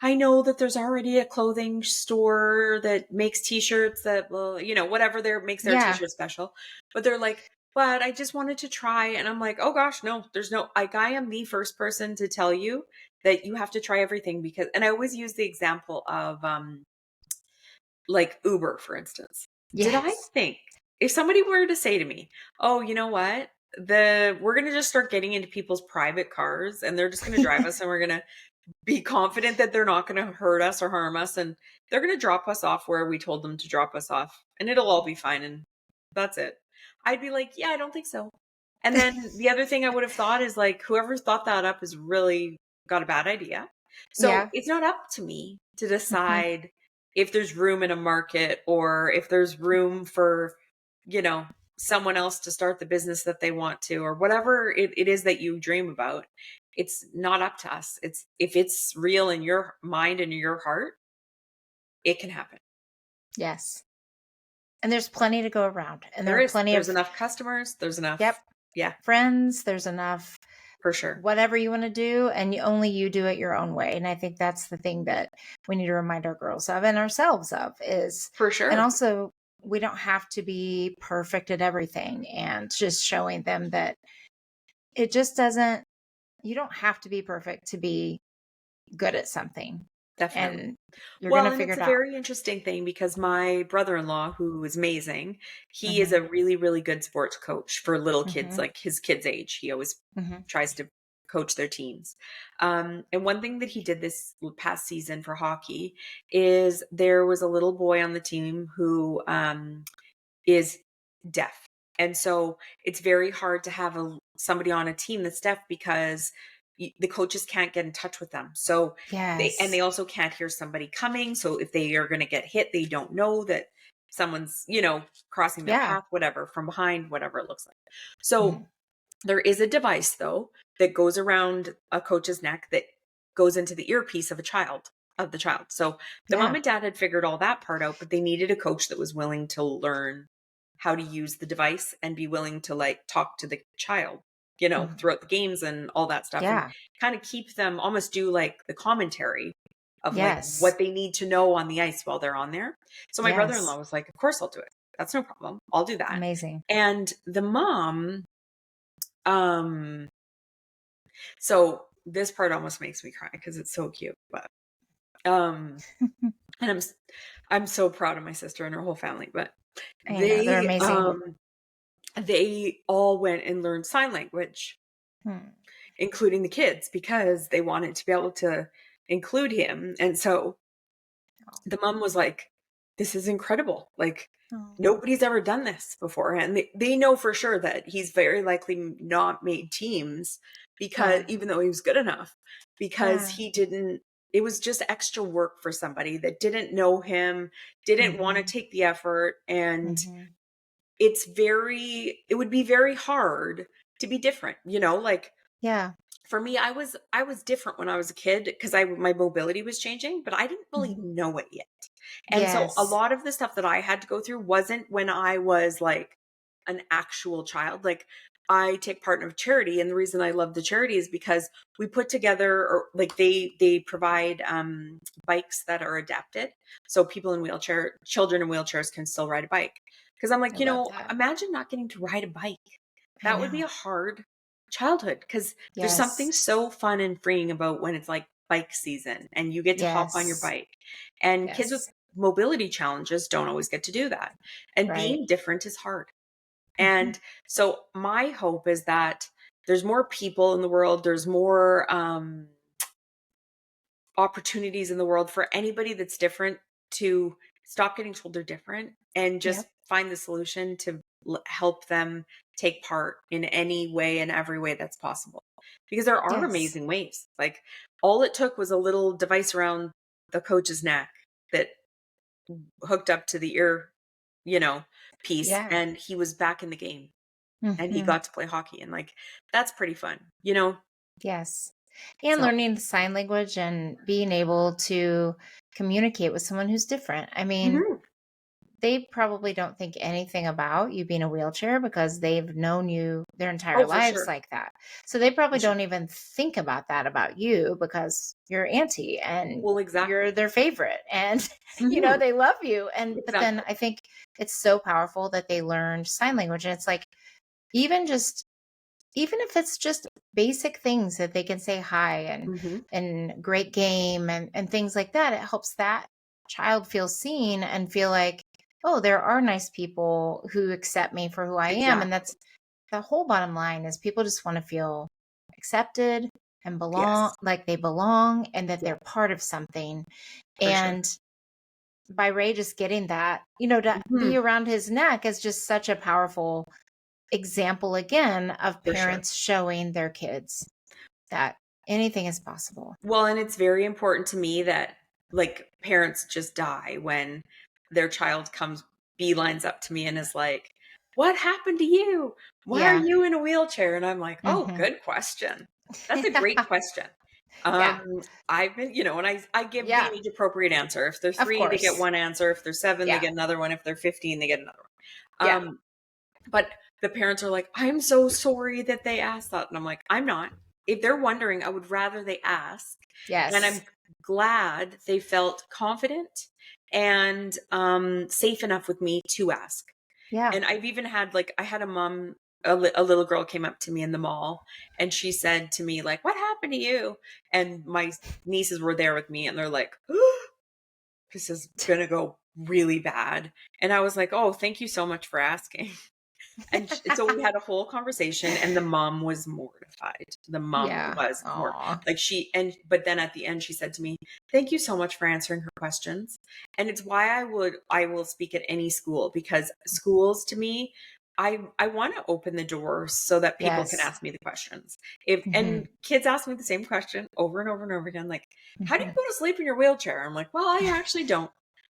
I know that there's already a clothing store that makes t-shirts that will, whatever there makes their Yeah. t-shirt special. But they're like, but I just wanted to try. And I'm like, oh gosh, no, there's no, like, I am the first person to tell you that you have to try everything because, and I always use the example of, like Uber, for instance. Did I Yes. think if somebody were to say to me, "Oh, you know what? We're going to just start getting into people's private cars and they're just going to drive us and we're going to be confident that they're not going to hurt us or harm us and they're going to drop us off where we told them to drop us off and it'll all be fine and that's it." I'd be like, "Yeah, I don't think so." And then the other thing I would have thought is like whoever thought that up is really got a bad idea. So Yeah. it's not up to me to Hmm. decide if there's room in a market or if there's room for, you know, someone else to start the business that they want to or whatever it is that you dream about. It's not up to us. It's if it's real in your mind and your heart, it can happen. Yes. And there's plenty to go around. And there There are is. plenty There's of, enough customers. There's yep, enough. Yeah, friends. There's enough for sure. whatever you want to do, and only you do it your own way. And I think that's the thing that we need to remind our girls of and ourselves of is, For and sure. also we don't have to be perfect at everything, and just showing them that it just doesn't, you don't have to be perfect to be good at something, Definitely. and you're going Well, to and figure it's it a out. very interesting thing because my brother-in-law, who is amazing, he is Hmm. a really, really good sports coach for little kids, Hmm. like his kids' age. He always Hmm. tries to coach their teams. And one thing that he did this past season for hockey is there was a little boy on the team who is deaf. And so it's very hard to have somebody on a team that's deaf because the coaches can't get in touch with them. So they Yes. also can't hear somebody coming. So if they are going to get hit, they don't know that someone's, crossing their Yeah. path, whatever, from behind, whatever it looks like. Hmm. So there is a device though that goes around a coach's neck that goes into the earpiece of the child. So the mom Yeah. and dad had figured all that part out, but they needed a coach that was willing to learn how to use the device and be willing to like talk to the child, Hmm. throughout the games and all that stuff and Yeah. kind of keep them almost do like the commentary of like Yes. what they need to know on the ice while they're on there. So my Yes. brother-in-law was like, "Of course I'll do it. That's no problem. I'll do that." Amazing. And the mom, um so this part almost makes me cry because it's so cute, but um and I'm so proud of my sister and her whole family, but I know they're they amazing. um they all went and learned sign language, Hmm. including the kids, because they wanted to be able to include him. And so the mom was like, "This is incredible. Like, Oh. nobody's ever done this before." And they know for sure that he's very likely not made teams because Yeah. even though he was good enough, because Yeah. he didn't, it was just extra work for somebody that didn't know him, didn't want to Hmm. take the effort. And Hmm. it would be very hard to be different, like Yeah. for me, I was different when I was a kid because my mobility was changing, but I didn't really Mhm. know it yet. And so a Yes. lot of the stuff that I had to go through wasn't when I was like an actual child. Like I take part in a charity, and the reason I love the charity is because we put together, or like they provide bikes that are adapted, so children in wheelchairs can still ride a bike. Because I'm I like, love that. imagine not getting to ride a bike. I That would be know. a hard childhood because there's Yes. something so fun and freeing about when it's like bike season and you get to hop on your Yes. bike. And kids with Yes. mobility challenges don't always get to do that. And Right. being different is hard. Hmm. And so my hope is that there's more people in the world, there's more opportunities in the world for anybody that's different to stop getting told they're different and just Yep. find the solution to help them take part in any way and every way that's possible. Because there are Yes. amazing ways. Like all it took was a little device around the coach's neck that hooked up to the ear, you know, piece, Yeah. and he was back in the game and he Hmm. got to play hockey, and like that's pretty fun. Yes. And So, learning the sign language and being able to communicate with someone who's different. I mean, mhm. they probably don't think anything about you being a wheelchair because they've known you their entire Oh, for lives sure. like that. So they For probably sure. don't even think about that about you because you're auntie and Well, you're exactly. their favorite and Mhm. they love you. And but then Exactly. I think it's so powerful that they learned sign language, and it's like even just even if it's just basic things that they can say hi Mhm. and great game and things like that, it helps that child feel seen and feel like, oh, there are nice people who accept me for who I am. And that's Exactly. the whole bottom line is people just want to feel accepted and belong, Yes. like they belong and that Yeah, they're part of something. for sure. And by Ray just getting that, to be Mhm. around his neck is just such a powerful example again of For sure. parents showing their kids that anything is possible. Well, and it's very important to me that like parents just die when their child comes beelines up to me and is like, "What happened to you? Why are Yeah. you in a wheelchair?" And I'm like, "Oh, Hmm. good question. That's a great question." Yeah. I've been, and I give the Yeah. age appropriate answer. If they're Of 3, they get course. one answer. If they're 7, they Yeah. get another one. If they're 15, they get another one. Yeah. But the parents are like, I'm so sorry that they asked that. And I'm like, I'm not. If they're wondering, I would rather they ask. And Yes. I'm glad they felt confident and safe enough with me to ask. Yeah. And I've even had, like, I had a mom, a little girl came up to me in the mall and she said to me, like, what happened to you? And my nieces were there with me and they're like, this is going to go really bad. And I was like, oh, thank you so much for asking. And so we had a whole conversation and the mom was mortified. The mom Yeah. was Aw. like but then at the end she said to me, thank you so much for answering her questions. And it's why I will speak at any school, because schools to me, I want to open the doors so that people can Yes. ask me the questions. If Mhm. and kids ask me the same question over and over and over again, like, how do you Mhm. go to sleep in your wheelchair? I'm like, well, I actually don't.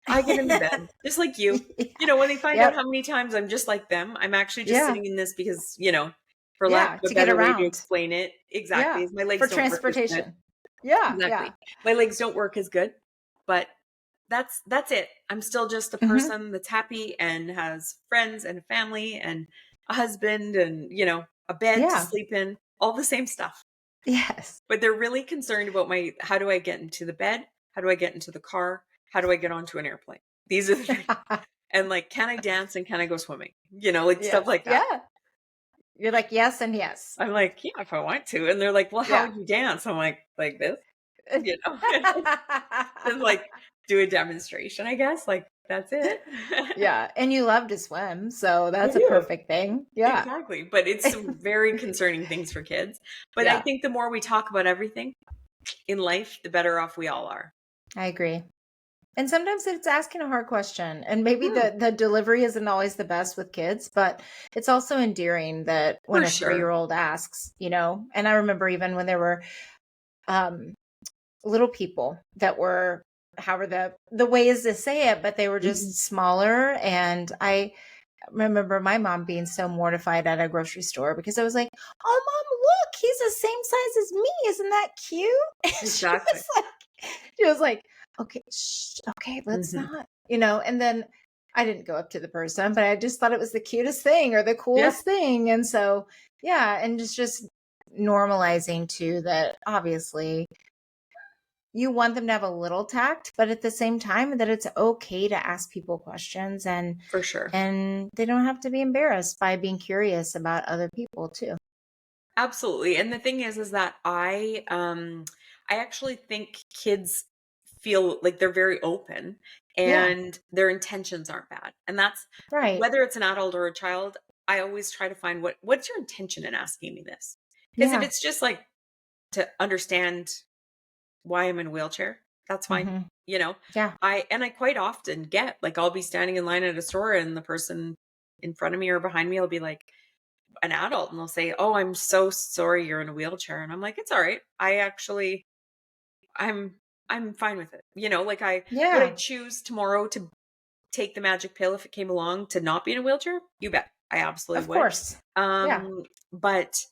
I get into bed just like you. Yeah. When they find out Yep. how many times I'm just like them, I'm actually just Yeah. sitting in this because, for lack Yeah. of a To get better way to around. explain it, exactly, Yeah. is my For legs don't work as good. transportation. Yeah. Yeah. Exactly. My legs don't work as good, but that's it. I'm still just a Mhm. person that's happy and has friends and a family and a husband and, a bed to Yeah. sleep in, all the same stuff. Yes. But they're really concerned about how do I get into the bed? How do I get into the car? How do I get onto an airplane? These are the things. And like, can I dance and can I go swimming? Like stuff Yes. like that. Yeah. You're like, yes and yes. I'm like, yeah, if I want to. And they're like, well, how Yeah. would you dance? I'm like this, you know, just like do a demonstration, I guess. Like, that's it. Yeah. And you love to swim. So I that's a do. perfect thing. Yeah. Exactly. But it's some very concerning things for kids. But I Yeah. think the more we talk about everything in life, the better off we all are. I agree. And sometimes it's asking a hard question. And maybe Hmm, the delivery isn't always the best with kids, but it's also endearing that when for a sure. 3-year-old asks, and I remember even when there were um, little people that were, however the ways to say it, but they were Mhm. just smaller. And I remember my mom being so mortified at a grocery store because I was like, "Oh, mom, look, he's the same size as me. Isn't that cute?" And Exactly. she was like, "Okay, shh, okay, let's Hmm. not," And then I didn't go up to the person, but I just thought it was the cutest thing or the Yeah, coolest thing, and so yeah, and just normalizing too that obviously you want them to have a little tact, but at the same time that it's okay to ask people questions and for sure. and they don't have to be embarrassed by being curious about other people too. Absolutely. And the thing is that I actually think kids feel like they're very open Yeah, and their intentions aren't bad. And that's right. whether it's an adult or a child, I always try to find what's your intention in asking me this? Because if Yeah. it's just like to understand why I'm in a wheelchair, that's fine. Mhm. You know, Yeah. I quite often get like I'll be standing in line at a store and the person in front of me or behind me will be like an adult and they'll say, "Oh, I'm so sorry you're in a wheelchair." And I'm like, "It's all right. I'm I'm fine with it." Like would I Yeah. choose tomorrow to take the magic pill if it came along to not be in a wheelchair? You bet. I absolutely Of would. course. Yeah. But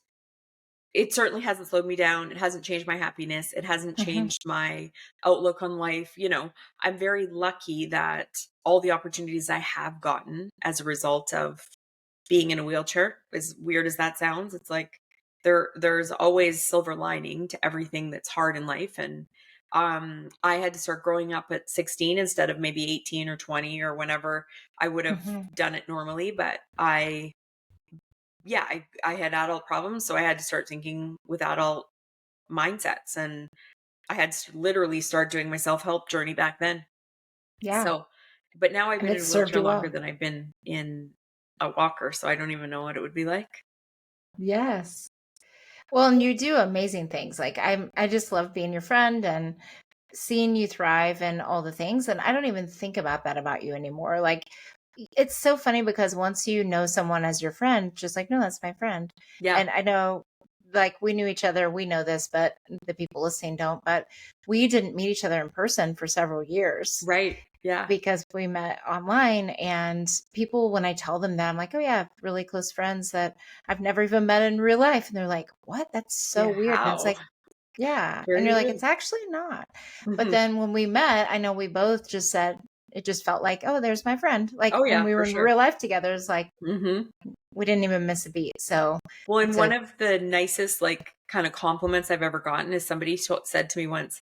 it certainly hasn't slowed me down. It hasn't changed my happiness. It hasn't Mhm. changed my outlook on life. I'm very lucky that all the opportunities I have gotten as a result of being in a wheelchair, as weird as that sounds, it's like there's always silver lining to everything that's hard in life. And I had to start growing up at 16 instead of maybe 18 or 20 or whenever I would have Mhm. done it normally. But I had adult problems, so I had to start thinking with adult mindsets, and I had to literally start doing my self-help journey back then. Yeah. So, but now I've And been it in a served wheelchair you longer well. than I've been in a walker, so I don't even know what it would be like. Yes. Well, and you do amazing things. Like I just love being your friend and seeing you thrive and all the things. And I don't even think about that about you anymore. Like it's so funny because once you know someone as your friend, just like, no, that's my friend. Yeah, And I know like we knew each other, we know this, but the people listening don't. But we didn't meet each other in person for several years right. Yeah. because we met online. And people, when I tell them that, I'm like, oh, yeah, I have really close friends that I've never even met in real life. And they're like, what? That's so Yeah, weird. And it's how? like, Yeah. And Very you're like, late. it's actually not. But Mhm. then when we met, I know we both just said, it just felt like, oh, there's my friend. Like Oh, when yeah, we were for in sure. real life together, it's like Mhm. we didn't even miss a beat. So Well, and it's one a of the nicest, like, kinda compliments I've ever gotten is somebody said to me once,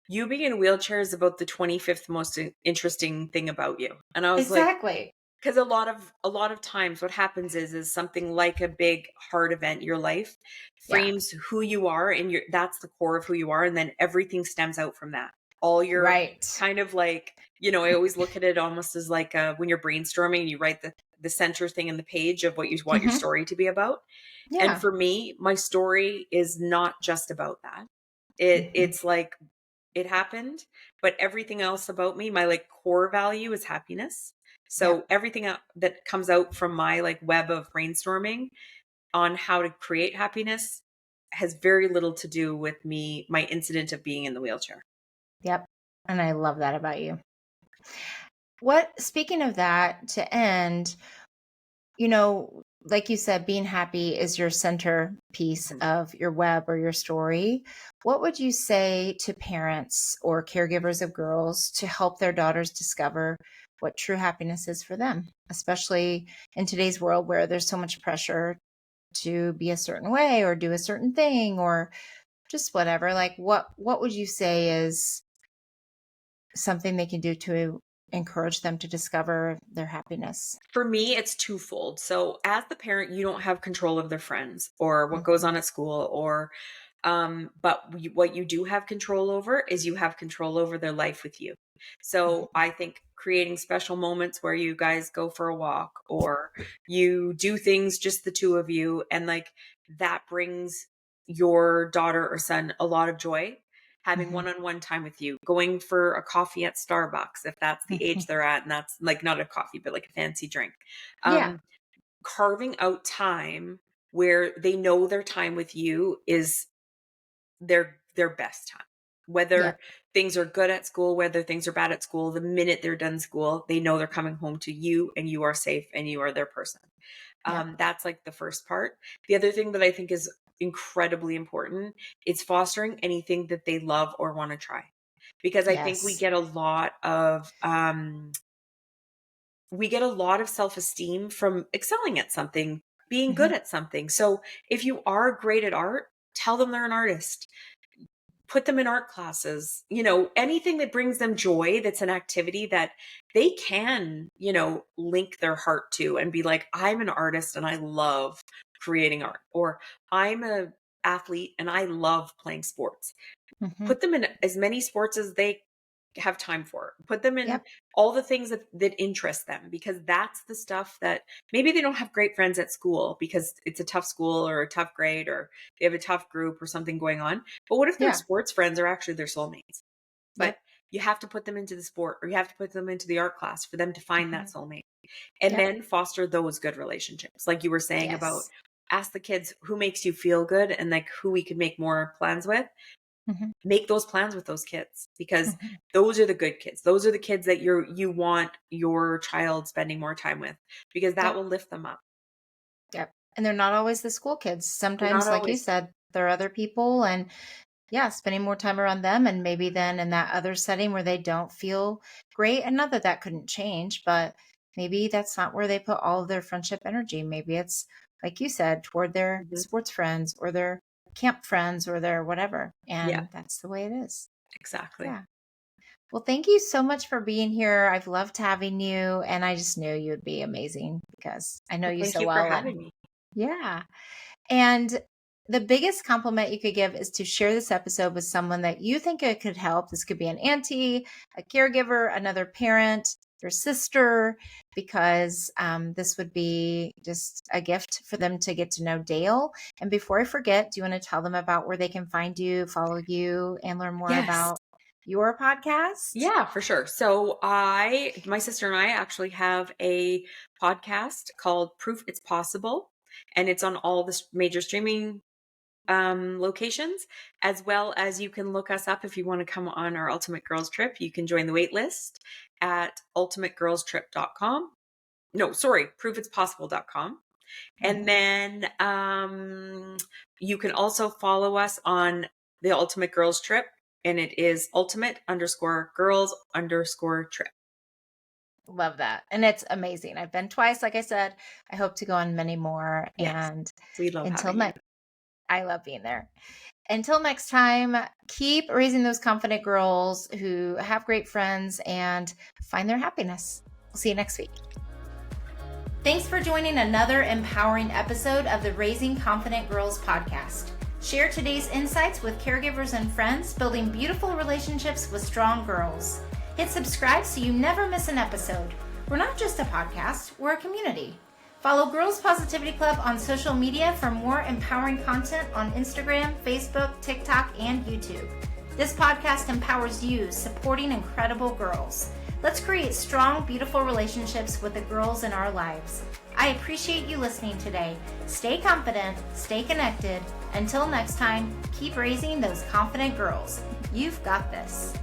"You being in a wheelchair is about the 25th most interesting thing about you." And I was like, exactly. because a lot of times what happens is something like a big hard event in your life Yeah. frames who you are, and that's the core of who you are, and then everything stems out from that. All your Right. kind of like, I always look at it almost as like when you're brainstorming and you write the center thing in the page of what you want your Hmm. story to be about. And Yeah. for me, my story is not just about that. Hmm. It's like it happened, but everything else about me, my like core value is happiness. Yep. So everything that comes out from my like web of brainstorming on how to create happiness has very little to do with me, my incident of being in the wheelchair. Yep. And I love that about you. Speaking of that, to end, like you said, being happy is your centerpiece Mhm. of your web or your story. What would you say to parents or caregivers of girls to help their daughters discover what true happiness is for them, especially in today's world where there's so much pressure to be a certain way or do a certain thing or just whatever? Like what would you say is something they can do to encourage them to discover their happiness? For me, it's twofold. So, as the parent, you don't have control of their friends or what goes Mhm. on at school, or but what you do have control over is you have control over their life with you. So, Mhm. I think creating special moments where you guys go for a walk or you do things just the two of you, and like that brings your daughter or son a lot of joy. Having Mhm. one-on-one time with you, going for a coffee at Starbucks if that's the age Mhm. they're at, and that's like not a coffee, but like a fancy drink. Yeah. Um, Carving out time where they know their time with you is their best time. Whether Yep. things are good at school, whether things are bad at school, the minute they're done school, they know they're coming home to you and you are safe and you are their person. Yep. That's like the first part. The other thing that I think is incredibly important is fostering anything that they love or want to try. Because I think Yes. we get a lot of self-esteem from excelling at something, being good Mhm. at something. So if you are great at art, tell them they're an artist. Put them in art classes, anything that brings them joy, that's an activity that they can, link their heart to and be like, I'm an artist and I love creating art, or I'm a athlete and I love playing sports. Mhm. Put them in as many sports as they have time for. Put them in Yep. all the things that interest them, because that's the stuff that maybe they don't have great friends at school because it's a tough school or a tough grade or they have a tough group or something going on. But what if their Yeah. sports friends are actually their soulmates? But Yep. you have to put them into the sport or you have to put them into the art class for them to find that Mhm. soulmate. And Yep. then foster those good relationships. Like you were saying about Yes. ask the kids who makes you feel good and like who we could make more plans with. Mhm. Make those plans with those kids, because Mhm. those are the good kids. Those are the kids that you want your child spending more time with, because that Yep. will lift them up. Yep. And they're not always the school kids. They're not Sometimes, like you always. said, there are other people and yeah, spending more time around them and maybe then in that other setting where they don't feel great. And not that that couldn't change, but maybe that's not where they put all of their friendship energy. Maybe it's like you said, toward their Mhm. sports friends or their camp friends or their whatever. Yeah, And that's the way it is. exactly. Yeah. Well, thank you so much for being here. I've loved having you, and I just knew you would be amazing because I know Well, you thank so you for well. And having me. yeah. And the biggest compliment you could give is to share this episode with someone that you think it could help. This could be an auntie, a caregiver, another parent, your sister, because this would be just a gift for them to get to know Dayle. And before I forget, do you want to tell them about where they can find you, follow you, and learn more Yes. about your podcast? Yeah, for sure. So my sister and I actually have a podcast called Proof It's Possible, and it's on all the major streaming locations, as well as you can look us up if you want to come on our Ultimate Girls Trip. You can join the wait list at ultimategirlstrip.com. No, sorry, proofitspossible.com. And Mhm. then you can also follow us on the Ultimate Girls Trip, and it is ultimate_girls_trip. Love that. And it's amazing. I've been twice, like I said. I hope to go on many more. Yes, And we love until having you. next, I love being there. Until next time, keep raising those confident girls who have great friends and find their happiness. We'll see you next week. Thanks for joining another empowering episode of the Raising Confident Girls podcast. Share today's insights with caregivers and friends, building beautiful relationships with strong girls. Hit subscribe so you never miss an episode. We're not just a podcast, we're a community. Follow Girls Positivity Club on social media for more empowering content on Instagram, Facebook, TikTok, and YouTube. This podcast empowers you, supporting incredible girls. Let's create strong, beautiful relationships with the girls in our lives. I appreciate you listening today. Stay confident, stay connected. Until next time, keep raising those confident girls. You've got this.